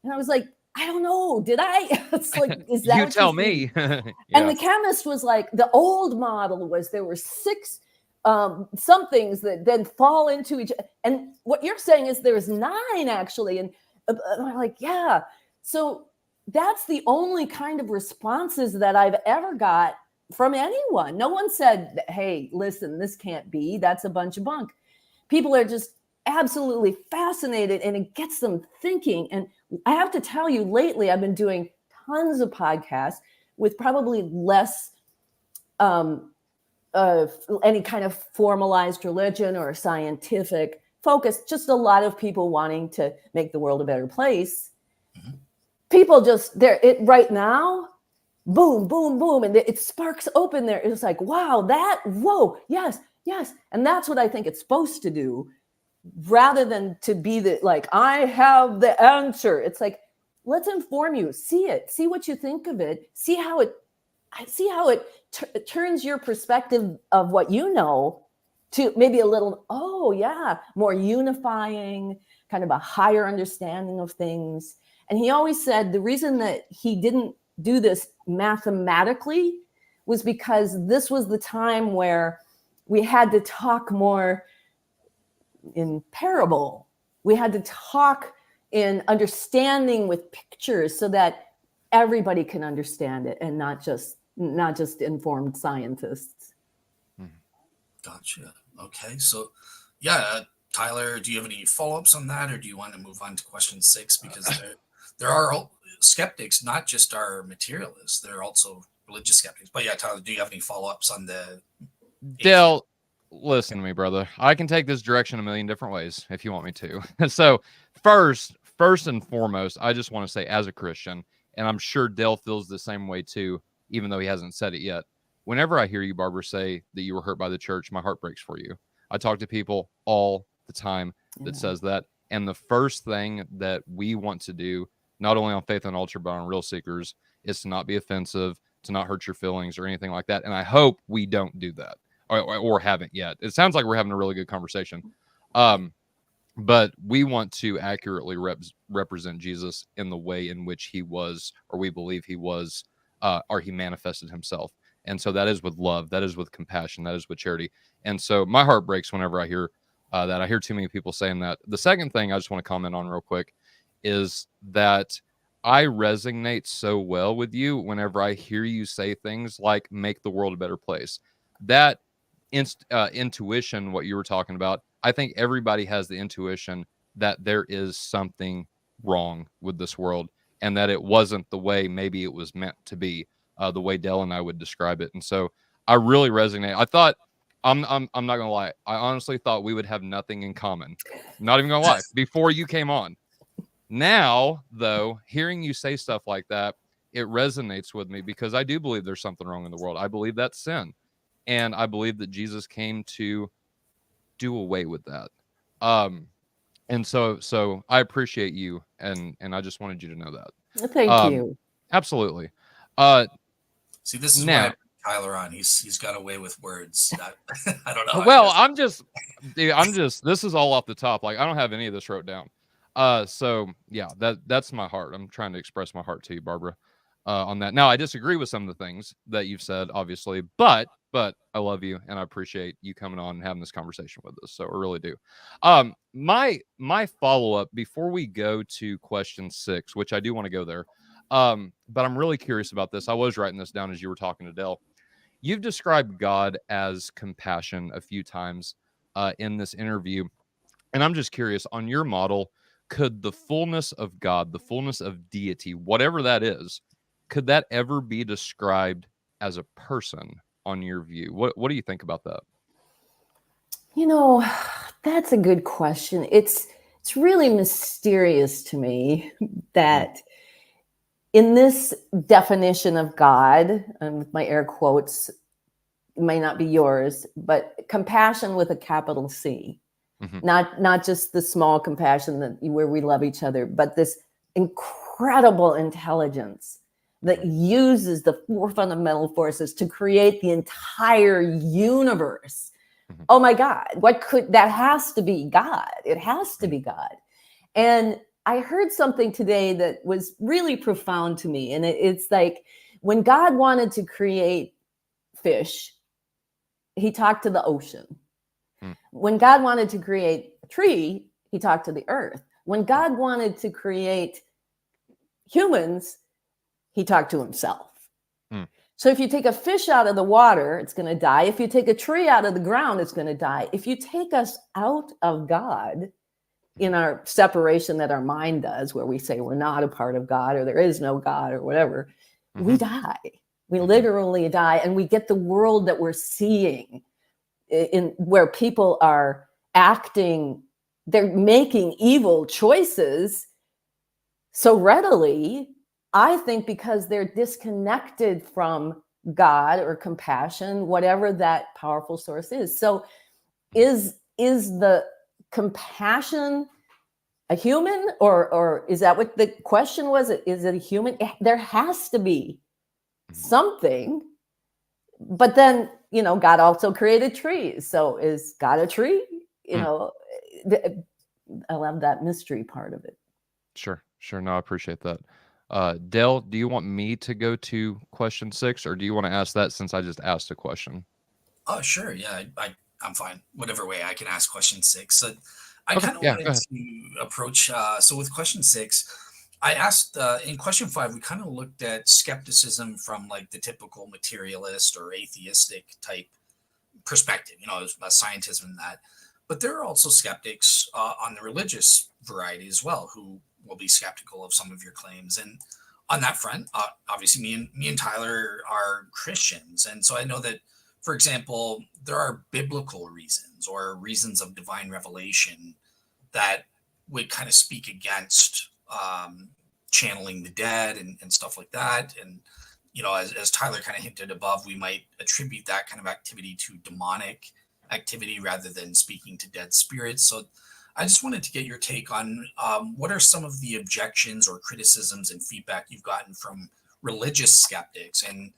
And I was like, I don't know. Did I? It's like, is that You what tell you me. think? Yeah. And the chemist was like, the old model was there were 6 some things that then fall into each. And what you're saying is there's 9 actually. And I'm like, yeah. So that's the only kind of responses that I've ever got from anyone. No one said, hey, listen, this can't be. That's a bunch of bunk. People are just absolutely fascinated and it gets them thinking. And I have to tell you, lately, I've been doing tons of podcasts with probably less any kind of formalized religion or scientific focus, just a lot of people wanting to make the world a better place. Mm-hmm. People just right now, boom, boom, boom. And it sparks open there. It's like, wow, whoa, yes, yes. And that's what I think it's supposed to do, rather than to be like, I have the answer. It's like, let's inform you, see it, see what you think of it, see how it turns your perspective of what you know to maybe a little, oh yeah, more unifying, kind of a higher understanding of things. And he always said the reason that he didn't do this mathematically was because this was the time where we had to talk more in parable. We had to talk in understanding with pictures so that everybody can understand it and not just informed scientists. Gotcha. Okay. So yeah, Tyler, do you have any follow-ups on that, or do you want to move on to question 6? Because there are skeptics, not just our materialists. There are also religious skeptics. But yeah, Tyler, do you have any follow-ups on the Dale? Listen to me, brother. I can take this direction a million different ways if you want me to. So first and foremost, I just want to say, as a Christian, and I'm sure Dale feels the same way too, even though he hasn't said it yet. Whenever I hear you, Barbara, say that you were hurt by the church, my heart breaks for you. I talk to people all the time that says that. And the first thing that we want to do, not only on Faith on Altar, but on Real Seekers, is to not be offensive, to not hurt your feelings or anything like that. And I hope we don't do that, or haven't yet. It sounds like we're having a really good conversation. But we want to accurately represent Jesus in the way in which he was, or we believe he was, or he manifested himself. And so that is with love, that is with compassion, that is with charity. And so my heart breaks whenever I hear that. I hear too many people saying that. The second thing I just want to comment on real quick is that I resonate so well with you whenever I hear you say things like make the world a better place. That intuition, what you were talking about, I think everybody has the intuition that there is something wrong with this world and that it wasn't the way maybe it was meant to be, the way Dell and I would describe it. And so I really resonate. I thought, I'm not gonna lie, I honestly thought we would have nothing in common. Not even gonna lie, before you came on. Now, though, hearing you say stuff like that, it resonates with me because I do believe there's something wrong in the world. I believe that's sin. And I believe that Jesus came to do away with that. And so I appreciate you, and I just wanted you to know that. Thank you. Absolutely. See, this is now, why I put Tyler on. He's got a way with words. I don't know. Well, I'm just, this is all off the top. Like, I don't have any of this wrote down. So yeah, that's my heart. I'm trying to express my heart to you, Barbara, on that. Now, I disagree with some of the things that you've said, obviously, but I love you and I appreciate you coming on and having this conversation with us. So I really do. My follow up before we go to question 6, which I do want to go there, but I'm really curious about this. I was writing this down as you were talking to Dell. You've described God as compassion a few times in this interview. And I'm just curious, on your model, could the fullness of God, the fullness of deity, whatever that is, could that ever be described as a person on your view? What do you think about that? You know, that's a good question. It's really mysterious to me that in this definition of God, and with my air quotes, it may not be yours, but compassion with a capital C. Not just the small compassion where we love each other, but this incredible intelligence that uses the 4 fundamental forces to create the entire universe. Oh my God, that has to be God. It has to be God. And I heard something today that was really profound to me. And it's like when God wanted to create fish, he talked to the ocean. When God wanted to create a tree, he talked to the earth. When God wanted to create humans, he talked to himself. So if you take a fish out of the water, it's going to die. If you take a tree out of the ground, it's going to die. If you take us out of God in our separation that our mind does, where we say we're not a part of God or there is no God or whatever, we die. We literally die. And we get the world that we're seeing in where people are acting, they're making evil choices so readily, I think because they're disconnected from God or compassion, whatever that powerful source is. So is the compassion a human, or is that what the question was? Is it a human? There has to be something. But then, God also created trees. So is God a tree? I love that mystery part of it. Sure. No, I appreciate that. Dell, do you want me to go to question 6, or do you want to ask that since I just asked a question? Oh, sure. Yeah, I'm fine. Whatever way I can ask question 6. So I Okay, kind of yeah, go wanted ahead. to approach. So with question 6, I asked in question 5, we kind of looked at skepticism from like the typical materialist or atheistic type perspective, as a scientism in that. But there are also skeptics on the religious variety as well who will be skeptical of some of your claims. And on that front, obviously, me and Tyler are Christians, and so I know that, for example, there are biblical reasons or reasons of divine revelation that would kind of speak against channeling the dead and stuff like that. And as Tyler kind of hinted above, we might attribute that kind of activity to demonic activity rather than speaking to dead spirits. So I just wanted to get your take on what are some of the objections or criticisms and feedback you've gotten from religious skeptics, and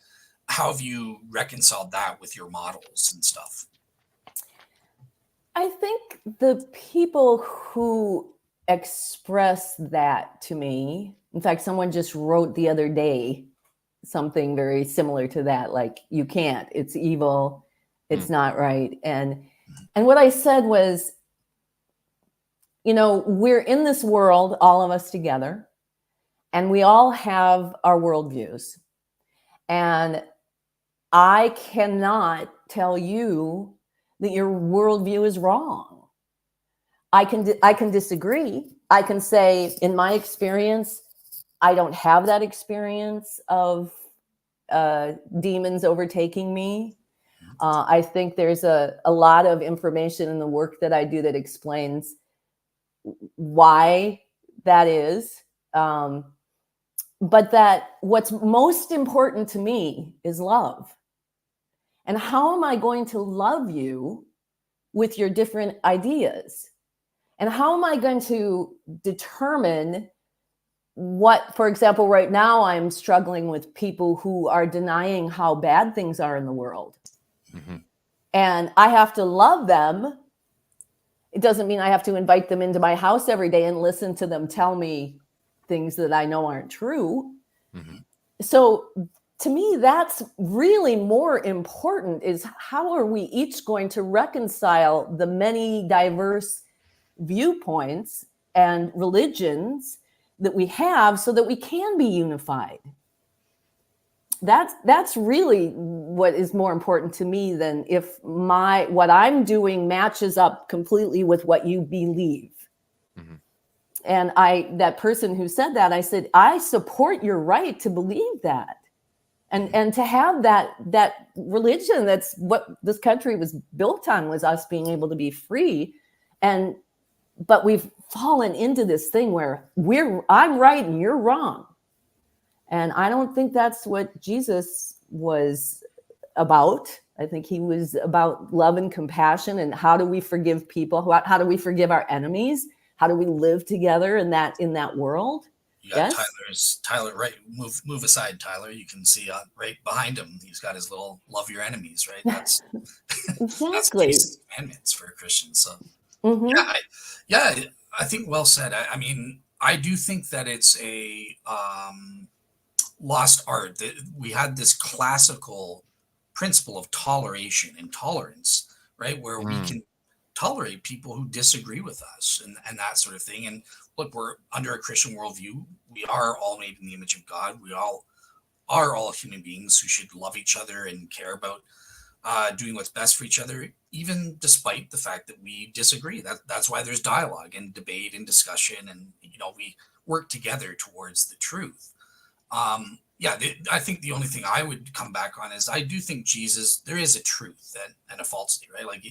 how have you reconciled that with your models and stuff? I think the people who express that to me, in fact, someone just wrote the other day something very similar to that, like, you can't, it's evil, it's not right. And what I said was, we're in this world, all of us together, and we all have our worldviews. And I cannot tell you that your worldview is wrong. I can disagree. I can say, in my experience, I don't have that experience of demons overtaking me. I think there's a lot of information in the work that I do that explains why that is. But that what's most important to me is love. And how am I going to love you with your different ideas? And how am I going to determine what, for example, right now I'm struggling with people who are denying how bad things are in the world. And I have to love them It doesn't mean I have to invite them into my house every day and listen to them tell me things that I know aren't true. Mm-hmm. So to me, that's really more important, is how are we each going to reconcile the many diverse viewpoints and religions that we have so that we can be unified. That's really what is more important to me than if what I'm doing matches up completely with what you believe. Mhm. And that person who said that, I said, I support your right to believe that. And to have that religion, that's what this country was built on, was us being able to be free. But we've fallen into this thing where I'm right and you're wrong. And I don't think that's what Jesus was about. I think he was about love and compassion, and how do we forgive people? How do we forgive our enemies? How do we live together in that world? You got Tyler, right? Move aside, Tyler. You can see right behind him. He's got his little "love your enemies," right? That's exactly. That's Jesus' commandments for a Christian. So Mm-hmm. I think well said. I mean, I do think that it's a lost art. That we had this classical principle of toleration and tolerance, right? Where we can tolerate people who disagree with us and that sort of thing. And look, we're under a Christian worldview. We are all made in the image of God. We all are all human beings who should love each other and care about doing what's best for each other, even despite the fact that we disagree. That's why there's dialogue and debate and discussion, and we work together towards the truth. I think the only thing I would come back on is I do think Jesus, there is a truth and a falsity, right? Like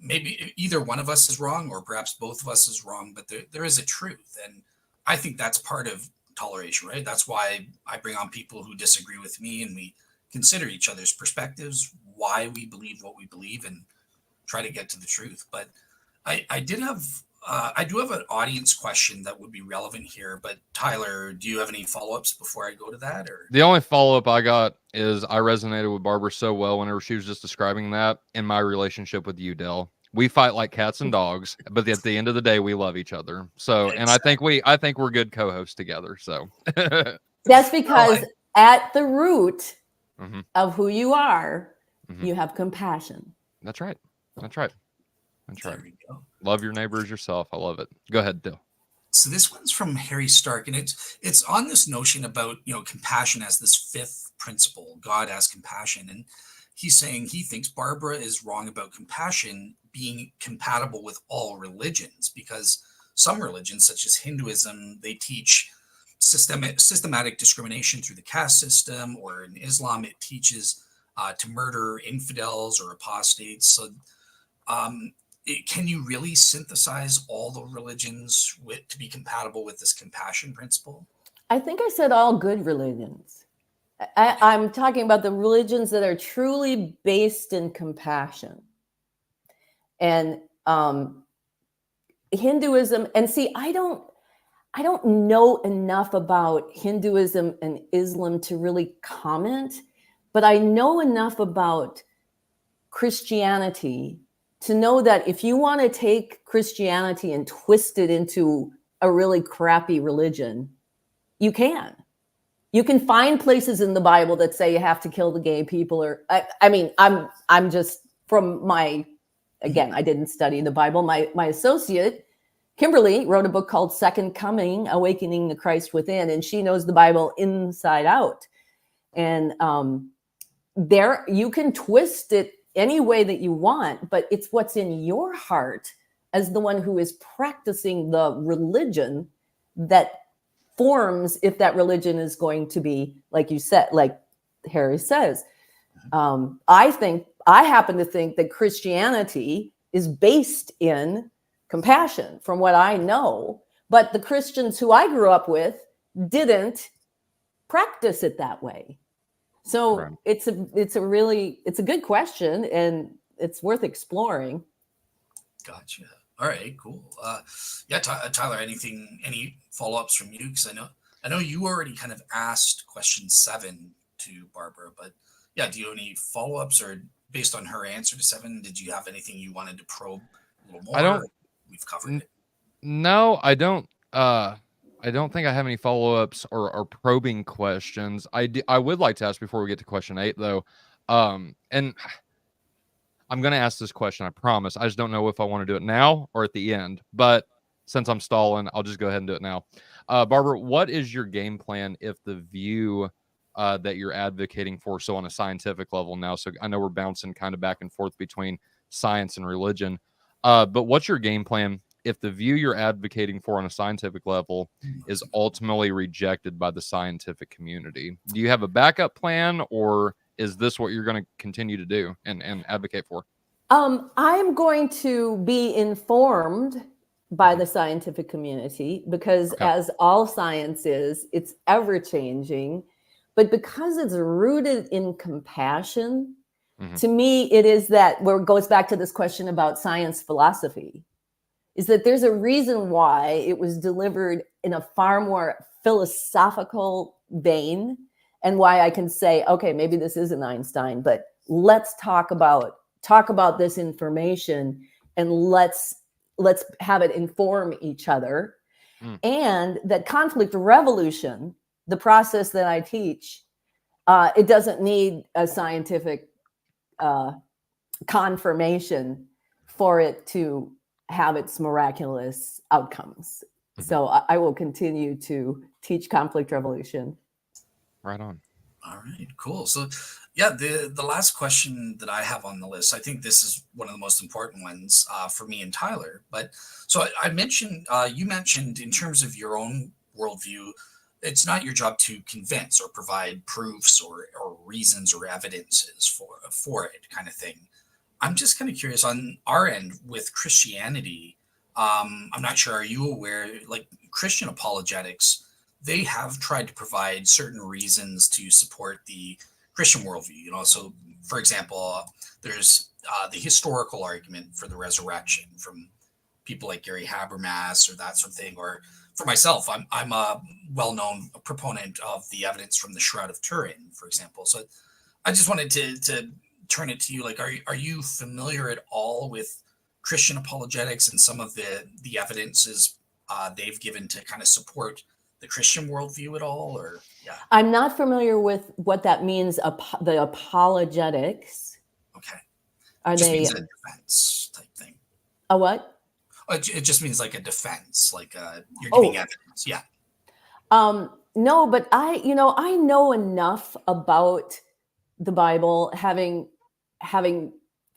maybe either one of us is wrong, or perhaps both of us is wrong, but there is a truth, and I think that's part of toleration, right? That's why I bring on people who disagree with me, and we consider each other's perspectives, why we believe what we believe, and try to get to the truth. But I do have an audience question that would be relevant here. But Tyler, do you have any follow-ups before I go to that? Or The only follow-up I got is I resonated with Barbara so well whenever she was just describing that in my relationship with you, Dell. We fight like cats and dogs, but at the end of the day, we love each other. So, and I think we're good co-hosts together. So that's because at the root mm-hmm. of who you are, mm-hmm. you have compassion. That's right. That's right. That's right. There we go. Love your neighbor as yourself. I love it. Go ahead, Dill. So this one's from Harry Stark, and it's on this notion about compassion as this fifth principle, God as compassion, and he's saying he thinks Barbara is wrong about compassion being compatible with all religions, because some religions, such as Hinduism, they teach systematic discrimination through the caste system, or in Islam, it teaches to murder infidels or apostates. So can you really synthesize all the religions to be compatible with this compassion principle? I think I said all good religions. I'm talking about the religions that are truly based in compassion. And Hinduism, and see, I don't know enough about Hinduism and Islam to really comment, but I know enough about Christianity to know that if you want to take Christianity and twist it into a really crappy religion, you can. You can find places in the Bible that say you have to kill the gay people, or I mean, I'm just from my, again, I didn't study the Bible. My associate, Kimberly, wrote a book called Second Coming, Awakening the Christ Within, and she knows the Bible inside out. And there you can twist it any way that you want, but it's what's in your heart as the one who is practicing the religion that forms if that religion is going to be, like you said, like Harry says. I happen to think that Christianity is based in compassion, from what I know, but the Christians who I grew up with didn't practice it that way. So right. It's a good question, and it's worth exploring. Gotcha. All right, cool. Tyler, any follow-ups from you? Because I know you already kind of asked question 7 to Barbara, but yeah, do you have any follow-ups, or based on her answer to 7, did you have anything you wanted to probe a little more? we've covered it. No, I don't. I don't think I have any follow-ups or probing questions. I would like to ask before we get to question 8, though. And I'm going to ask this question, I promise. I just don't know if I want to do it now or at the end. But since I'm stalling, I'll just go ahead and do it now. Barbara, what is your game plan if the view that you're advocating for, so on a scientific level now, so I know we're bouncing kind of back and forth between science and religion, but what's your game plan if the view you're advocating for on a scientific level is ultimately rejected by the scientific community? Do you have a backup plan, or is this what you're going to continue to do and advocate for? I'm going to be informed by the scientific community because, as all science is, it's ever changing. But because it's rooted in compassion, to me, it is that where it goes back to this question about science philosophy, is that there's a reason why it was delivered in a far more philosophical vein, and why I can say, okay, maybe this isn't Einstein, but let's talk about this information and let's have it inform each other. And that conflict resolution, the process that I teach, it doesn't need a scientific confirmation for it to have its miraculous outcomes. So I will continue to teach conflict resolution. Right on. All right, cool. So yeah, the last question that I have on the list, I think this is one of the most important ones for me and Tyler. But so I mentioned, you mentioned in terms of your own worldview, it's not your job to convince or provide proofs or reasons or evidences for it, kind of thing. I'm just kind of curious on our end with Christianity. I'm not sure, are you aware, like Christian apologetics, they have tried to provide certain reasons to support the Christian worldview, So, for example, there's the historical argument for the resurrection from people like Gary Habermas or that sort of thing. Or for myself, I'm a well-known proponent of the evidence from the Shroud of Turin, for example. So, I just wanted to turn it to you. Like, are you familiar at all with Christian apologetics and some of the evidences they've given to kind of support the Christian worldview at all? Or I'm not familiar with what that means. The apologetics. Okay. Are just they means a defense type thing? A what? It just means like a defense, like you're giving evidence. Yeah. No, but I know enough about the Bible, having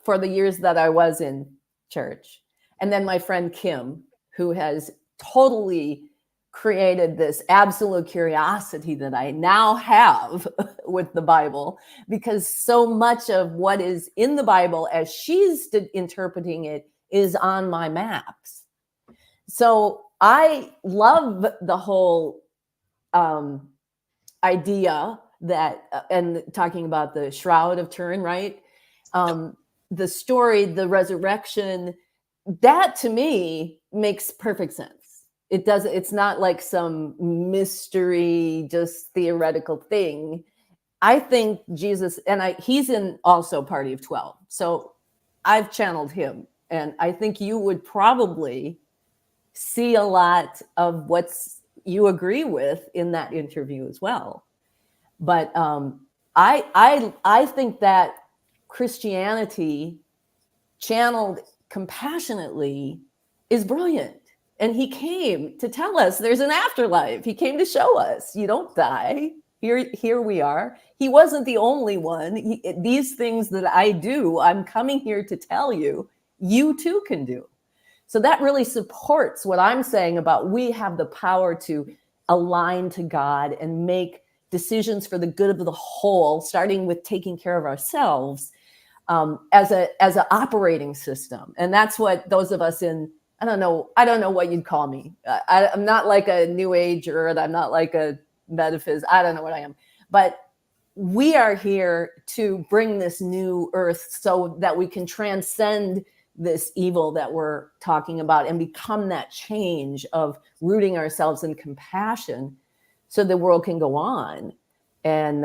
for the years that I was in church, and then my friend Kim, who has totally created this absolute curiosity that I now have with the Bible, because so much of what is in the Bible as she's interpreting it is on my maps. So I love the whole idea that, and talking about the Shroud of Turin, right? The story, the resurrection, that to me makes perfect sense. It's not like some mystery, just theoretical thing. I think Jesus, and he's in also Party of 12. So I've channeled him, and I think you would probably see a lot of what's you agree with in that interview as well. But I think that Christianity channeled compassionately is brilliant. And he came to tell us there's an afterlife. He came to show us you don't die. Here we are. He wasn't the only one. These things that I do, I'm coming here to tell you, you too can do. So that really supports what I'm saying about we have the power to align to God and make decisions for the good of the whole, starting with taking care of ourselves as an operating system. And that's what those of us in, I don't know what you'd call me. I'm not like a new ager, and I'm not like a metaphys. I don't know what I am. But we are here to bring this new earth so that we can transcend this evil that we're talking about and become that change of rooting ourselves in compassion so the world can go on. And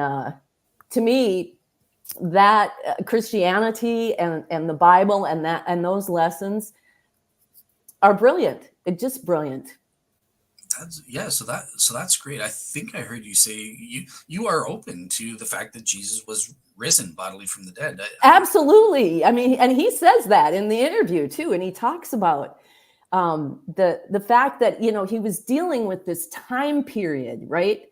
to me, that Christianity and the Bible and those lessons, are brilliant. It's just brilliant. So that's great. I think I heard you say you are open to the fact that Jesus was risen bodily from the dead. Absolutely. I mean, and he says that in the interview too, and he talks about the fact that, you know, he was dealing with this time period, right?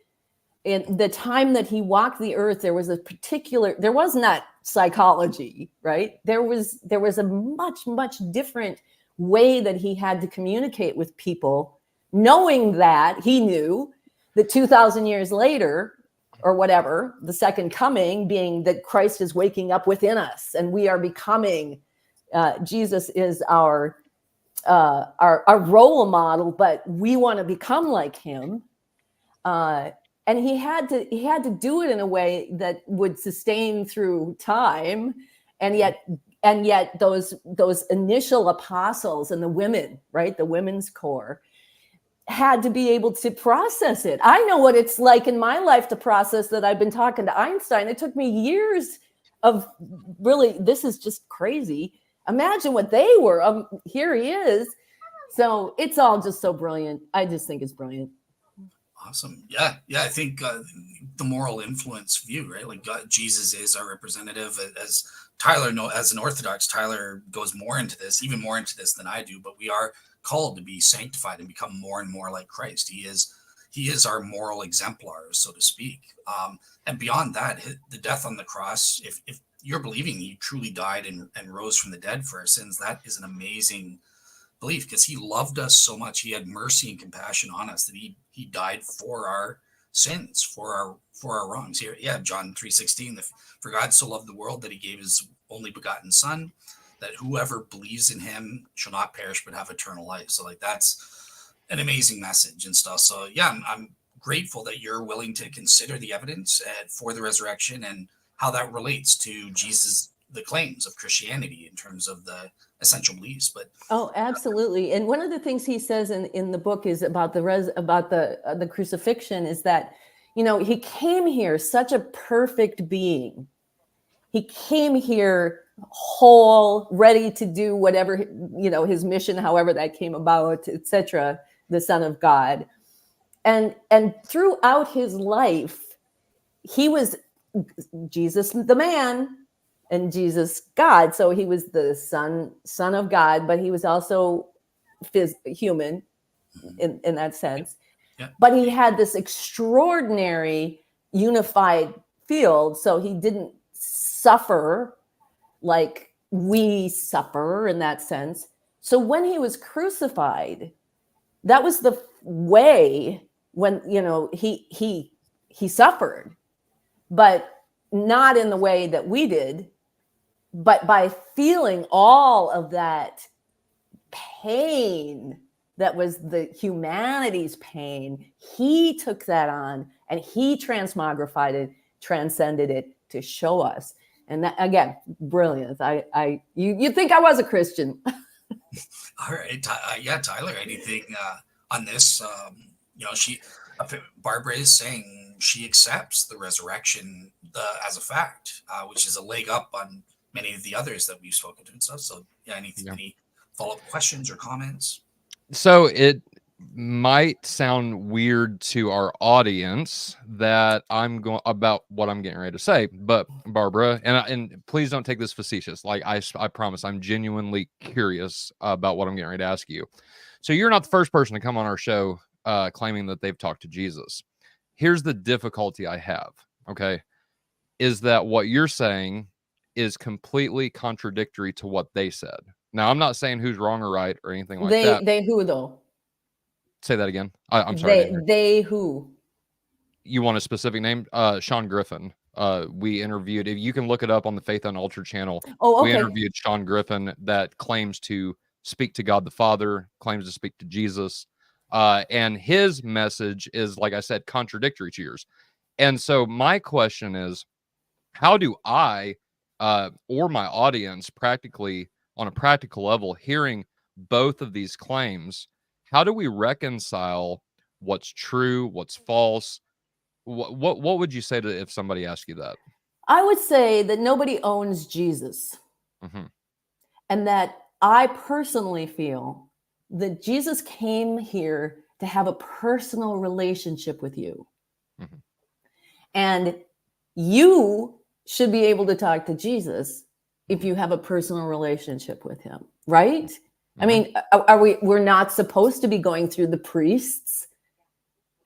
In the time that he walked the earth, there was not psychology, right? There was a much different way that he had to communicate with people, knowing that he knew that 2,000 years later, or whatever, the second coming being that Christ is waking up within us and we are becoming, Jesus is our role model, but we want to become like him. And he had to do it in a way that would sustain through time, and yet those initial apostles and the women, right, the women's core, had to be able to process it. I know what it's like in my life to process that. I've been talking to Einstein. It took me years of really, this is just crazy. Imagine what they were. Here he is. So it's all just so brilliant. I just think it's brilliant. Awesome. Yeah. I think the moral influence view, right? Like Jesus is our representative. As Tyler as an Orthodox, Tyler goes even more into this than I do. But we are called to be sanctified and become more and more like Christ. He is our moral exemplar, so to speak. And beyond that, the death on the cross, if you're believing he truly died and rose from the dead for our sins, that is an amazing belief, because he loved us so much. He had mercy and compassion on us that he died for our sins, for our wrongs. Here, John 3:16, for God so loved the world that he gave his only begotten son, that whoever believes in him shall not perish but have eternal life. So like, that's an amazing message and stuff. So yeah, I'm grateful that you're willing to consider the evidence for the resurrection and how that relates to Jesus, the claims of Christianity in terms of the essential beliefs. But absolutely. And one of the things he says in the book is about the crucifixion is that, you know, he came here such a perfect being. He came here whole, ready to do whatever, you know, his mission, however that came about, etc., the Son of God. And throughout his life, he was Jesus the man and Jesus God. So he was the son of God, but he was also human in that sense. Yeah. But he had this extraordinary unified field. So he didn't suffer like we suffer in that sense. So when he was crucified, that was the way when, you know, he suffered, but not in the way that we did, but by feeling all of that pain that was the humanity's pain, he took that on and he transmogrified it, transcended it to show us. And that, again, brilliant. You'd think I was a Christian. All right. Tyler, anything on this? You know, Barbara is saying she accepts the resurrection as a fact, which is a leg up on many of the others that we've spoken to and stuff. So yeah, any follow-up questions or comments? So it might sound weird to our audience that I'm going about what I'm getting ready to say, but Barbara, and please don't take this facetious. Like I promise, I'm genuinely curious about what I'm getting ready to ask you. So you're not the first person to come on our show claiming that they've talked to Jesus. Here's the difficulty I have, okay, is that what you're saying is completely contradictory to what they said. Now, I'm not saying who's wrong or right or anything like that. They who, though? Say that again. I'm sorry. They who? You want a specific name? Sean Griffin. We interviewed, if you can look it up on the Faith Unaltered channel. Oh, okay. We interviewed Sean Griffin that claims to speak to God the Father, claims to speak to Jesus. And his message is, like I said, contradictory to yours. And so my question is, how do I or my audience practically, on a practical level, hearing both of these claims, how do we reconcile what's true, what's false? What would you say to if somebody asked you that? I would say that nobody owns Jesus. Mm-hmm. And that I personally feel that Jesus came here to have a personal relationship with you. Mm-hmm. And you should be able to talk to Jesus if you have a personal relationship with him, right? Mm-hmm. I mean, we're not supposed to be going through the priests.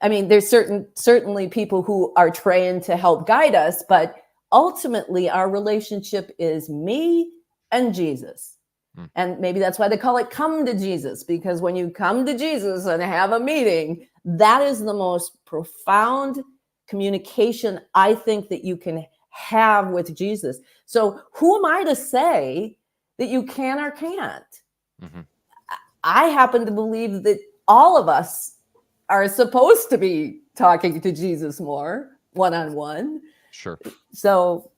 I mean, there's certainly people who are trained to help guide us, but ultimately our relationship is me and Jesus. And maybe that's why they call it come to Jesus, because when you come to Jesus and have a meeting, that is the most profound communication I think that you can have with Jesus. So who am I to say that you can or can't? Mm-hmm. I happen to believe that all of us are supposed to be talking to Jesus more one-on-one. Sure. So,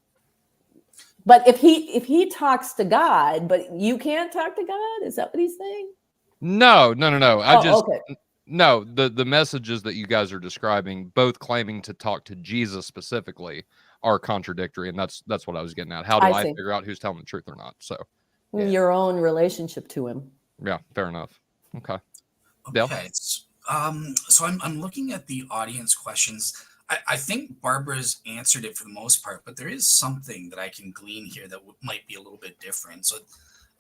but if he talks to God, but you can't talk to God, is that what he's saying? No. Okay. No, the messages that you guys are describing, both claiming to talk to Jesus specifically, are contradictory, and that's what I was getting at. How do I figure out who's telling the truth or not? So, your own relationship to him. Yeah, fair enough. Okay. Dale? So I'm looking at the audience questions. I think Barbara's answered it for the most part, but there is something that I can glean here that might be a little bit different. So,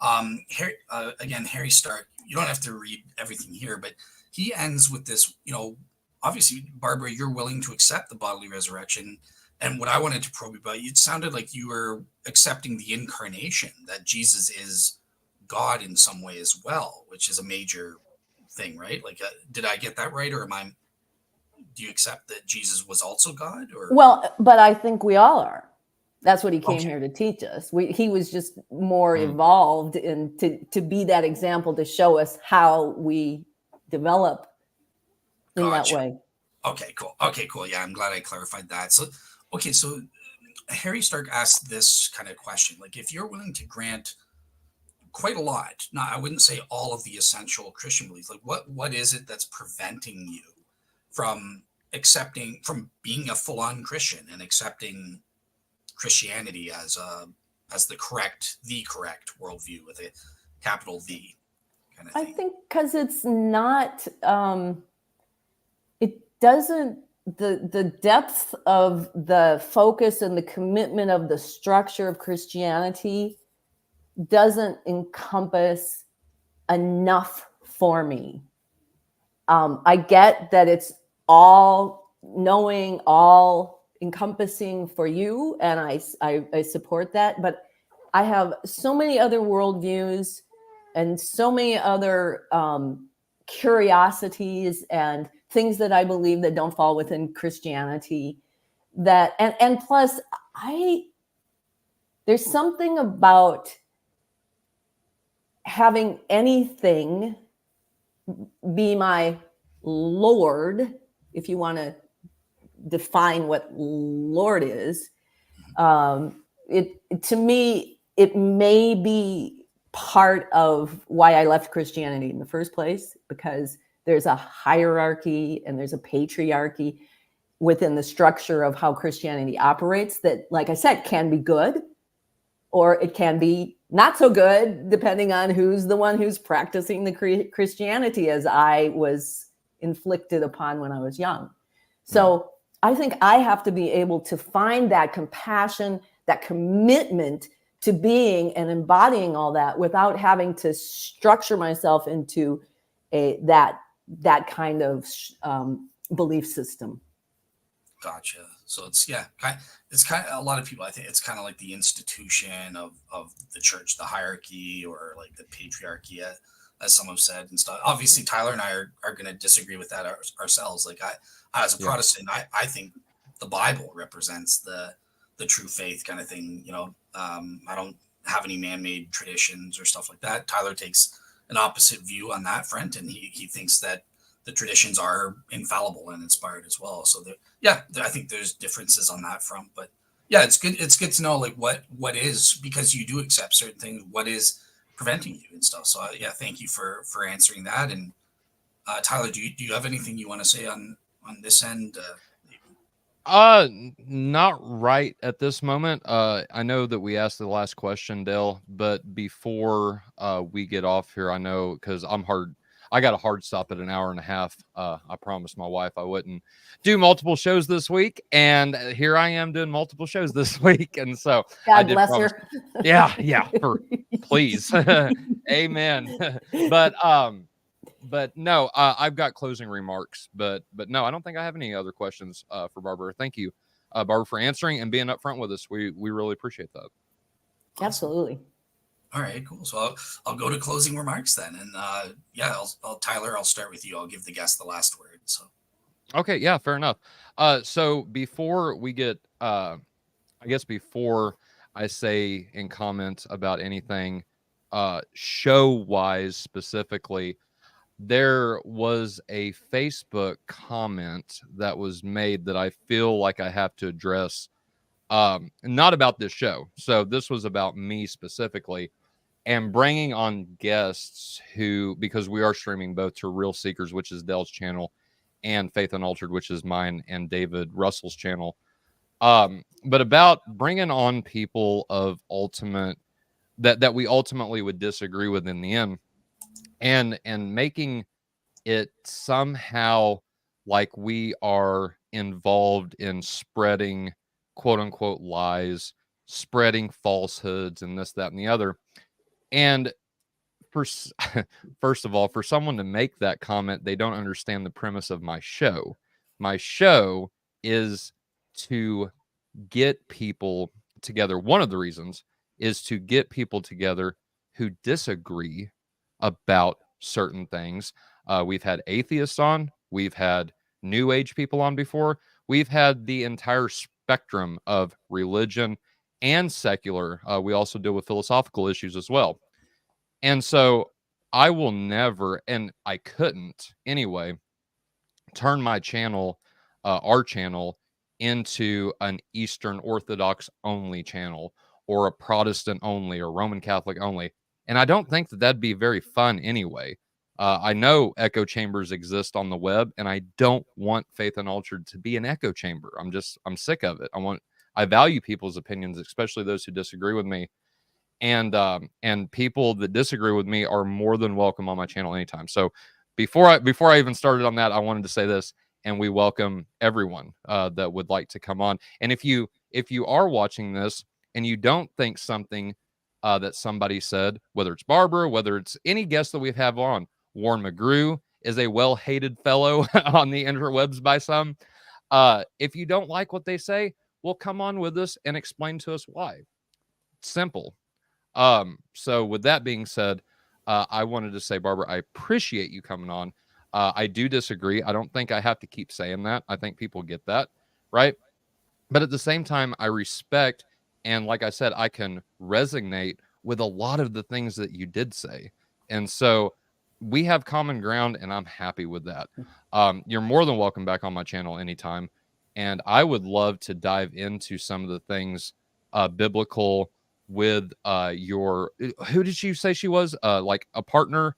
Harry Stark, you don't have to read everything here, but he ends with this, obviously, Barbara, you're willing to accept the bodily resurrection. And what I wanted to probe about, it sounded like you were accepting the incarnation, that Jesus is God in some way as well, which is a major thing, right? Like, did I get that right? Or do you accept that Jesus was also God? Or well, but I think we all are. That's what he came here to teach us. He was just more evolved in to be that example, to show us how we develop in that way. Okay, cool. Yeah, I'm glad I clarified that. So Harry Stark asked this kind of question, like, if you're willing to grant quite a lot, I wouldn't say all of the essential Christian beliefs, like what is it that's preventing you from being a full-on Christian and accepting Christianity as the correct worldview with a capital V kind of thing? I think because it's not, it doesn't, the depth of the focus and the commitment of the structure of Christianity doesn't encompass enough for me. I get that it's all knowing, all encompassing for you, and I support that, but I have so many other worldviews and so many other curiosities and things that I believe that don't fall within Christianity, that and plus there's something about having anything be my Lord, if you want to define what Lord is. To me, it may be part of why I left Christianity in the first place, because there's a hierarchy and there's a patriarchy within the structure of how Christianity operates that, like I said, can be good or it can be not so good, depending on who's the one who's practicing the Christianity as I was inflicted upon when I was young. So I think I have to be able to find that compassion, that commitment to being and embodying all that without having to structure myself into that kind of belief system. Gotcha. So it's kind of, a lot of people, I think it's kind of like the institution of the church, the hierarchy, or like the patriarchy, as some have said and stuff. Obviously, Tyler and I are going to disagree with that ourselves. Like I as a Protestant, I think the Bible represents the true faith kind of thing. I don't have any man-made traditions or stuff like that. Tyler takes an opposite view on that front, and he thinks that the traditions are infallible and inspired as well. So I think there's differences on that front, but yeah, it's good. It's good to know like what is, because you do accept certain things, what is preventing you and stuff. So thank you for answering that. And Tyler, do you have anything you want to say on this end? Not right at this moment. I know that we asked the last question, Dale, but before we get off here, I know, because I got a hard stop at an hour and a half. I promised my wife I wouldn't do multiple shows this week, and here I am doing multiple shows this week. And so I God did bless promise. her. Yeah, please, amen. But no, I've got closing remarks. But no, I don't think I have any other questions for Barbara. Thank you, Barbara, for answering and being upfront with us. We really appreciate that. Absolutely. All right, cool. So I'll go to closing remarks then, and Tyler, I'll start with you. I'll give the guest the last word. So Okay, yeah, fair enough. So before we get, I guess before I say and comment about anything, show wise specifically, there was a Facebook comment that was made that I feel like I have to address. Not about this show. So this was about me specifically, and bringing on guests who, because we are streaming both to Real Seekers, which is Dell's channel, and Faith Unaltered, which is mine and David Russell's channel. But about bringing on people of ultimate that we ultimately would disagree with in the end, and making it somehow like we are involved in spreading quote unquote lies, spreading falsehoods, and this, that, and the other. And first of all, for someone to make that comment, they don't understand the premise of my show. My show is to get people together. One of the reasons is to get people together who disagree about certain things. We've had atheists on, we've had New Age people on before, we've had the entire spectrum of religion and secular. We also deal with philosophical issues as well. And so I will never, and I couldn't anyway, turn my channel, our channel, into an Eastern Orthodox only channel, or a Protestant only, or Roman Catholic only. And I don't think that that'd be very fun anyway. I know echo chambers exist on the web, and I don't want Faith Unaltered to be an echo chamber. I'm sick of it. I value people's opinions, especially those who disagree with me. And people that disagree with me are more than welcome on my channel anytime. So before I even started on that, I wanted to say this, and we welcome everyone that would like to come on. And if you are watching this and you don't think something that somebody said, whether it's Barbara, whether it's any guest that we have on, Warren McGrew is a well-hated fellow on the interwebs by some. If you don't like what they say, well, come on with us and explain to us why. Simple. So with that being said, I wanted to say, Barbara, I appreciate you coming on. I do disagree. I don't think I have to keep saying that. I think people get that, right? But at the same time, I respect, and like I said, I can resonate with a lot of the things that you did say. And so we have common ground, and I'm happy with that. You're more than welcome back on my channel anytime. And I would love to dive into some of the things biblical with who did you say she was? Like a partner?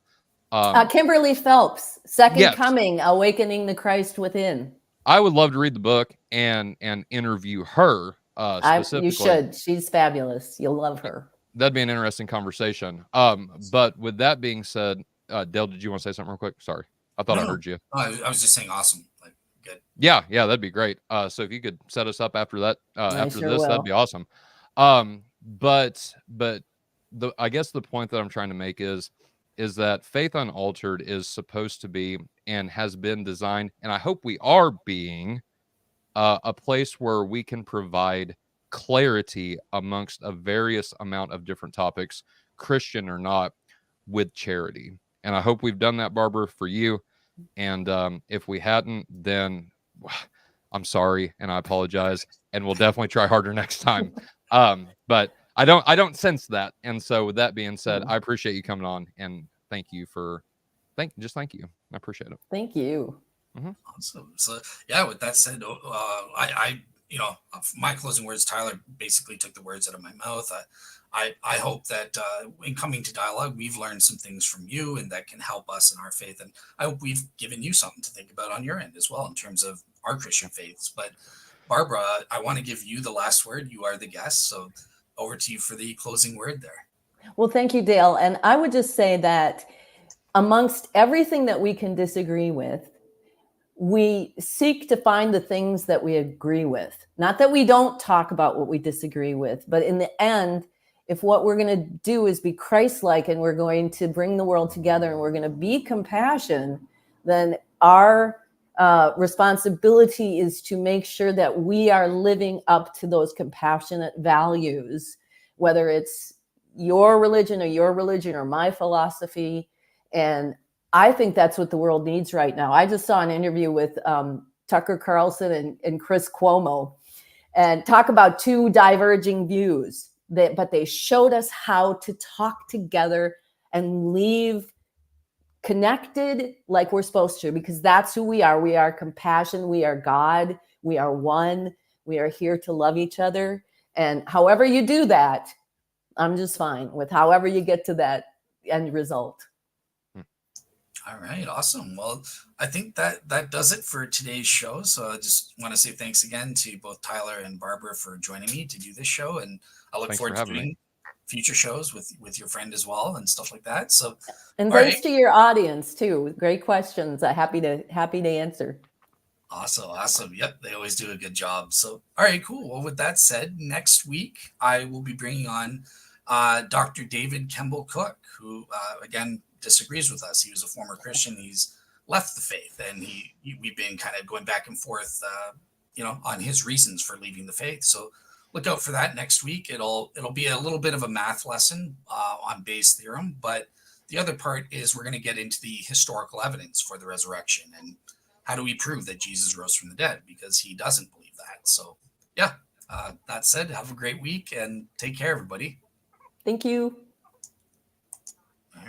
Kimberly Phelps, Second Yes. Coming, Awakening the Christ Within. I would love to read the book and interview her specifically. You should. She's fabulous. You'll love her. That'd be an interesting conversation. But with that being said, Dale, did you want to say something real quick? Sorry, I thought I heard you. I was just saying, awesome. Like, good. Yeah, that'd be great. So if you could set us up after that, after sure this, will. that'd be awesome. But I guess the point that I'm trying to make is that Faith Unaltered is supposed to be and has been designed, and I hope we are being a place where we can provide clarity amongst a various amount of different topics, Christian or not, with charity. And I hope we've done that, Barbara, for you. And if we hadn't, then I'm sorry and I apologize, and we'll definitely try harder next time. But I don't sense that. And so with that being said, I appreciate you coming on, and thank you. I appreciate it. Thank you. Mm-hmm. Awesome. So yeah, with that said, I my closing words, Tyler basically took the words out of my mouth. I hope that in coming to dialogue, we've learned some things from you, and that can help us in our faith. And I hope we've given you something to think about on your end as well in terms of our Christian faiths. But Barbara, I want to give you the last word. You are the guest, so over to you for the closing word there. Well, thank you, Dale. And I would just say that amongst everything that we can disagree with, we seek to find the things that we agree with. Not that we don't talk about what we disagree with, but in the end, if what we're going to do is be Christ-like and we're going to bring the world together and we're going to be compassion, then our responsibility is to make sure that we are living up to those compassionate values, whether it's your religion or my philosophy. And I think that's what the world needs right now. I just saw an interview with Tucker Carlson and Chris Cuomo, and talk about two diverging views. But they showed us how to talk together and leave connected like we're supposed to, because that's who we are. We are compassion. We are God. We are one. We are here to love each other. And however you do that, I'm just fine with however you get to that end result. All right, awesome. Well, I think that does it for today's show. So I just want to say thanks again to both Tyler and Barbara for joining me to do this show, and I look Thanks forward for to having doing me. future shows with your friend as well and stuff like that. So, And all thanks right. to your audience too. Great questions. Happy to answer. Awesome. Yep, they always do a good job. So, all right, cool. Well, with that said, next week I will be bringing on Dr. David Kemble Cook, who again disagrees with us. He was a former Christian. He's left the faith, and we've been kind of going back and forth, on his reasons for leaving the faith. So look out for that next week. It'll be a little bit of a math lesson on Bayes' theorem, but the other part is we're going to get into the historical evidence for the resurrection and how do we prove that Jesus rose from the dead, because he doesn't believe that. So yeah, that said, have a great week and take care, everybody. Thank you.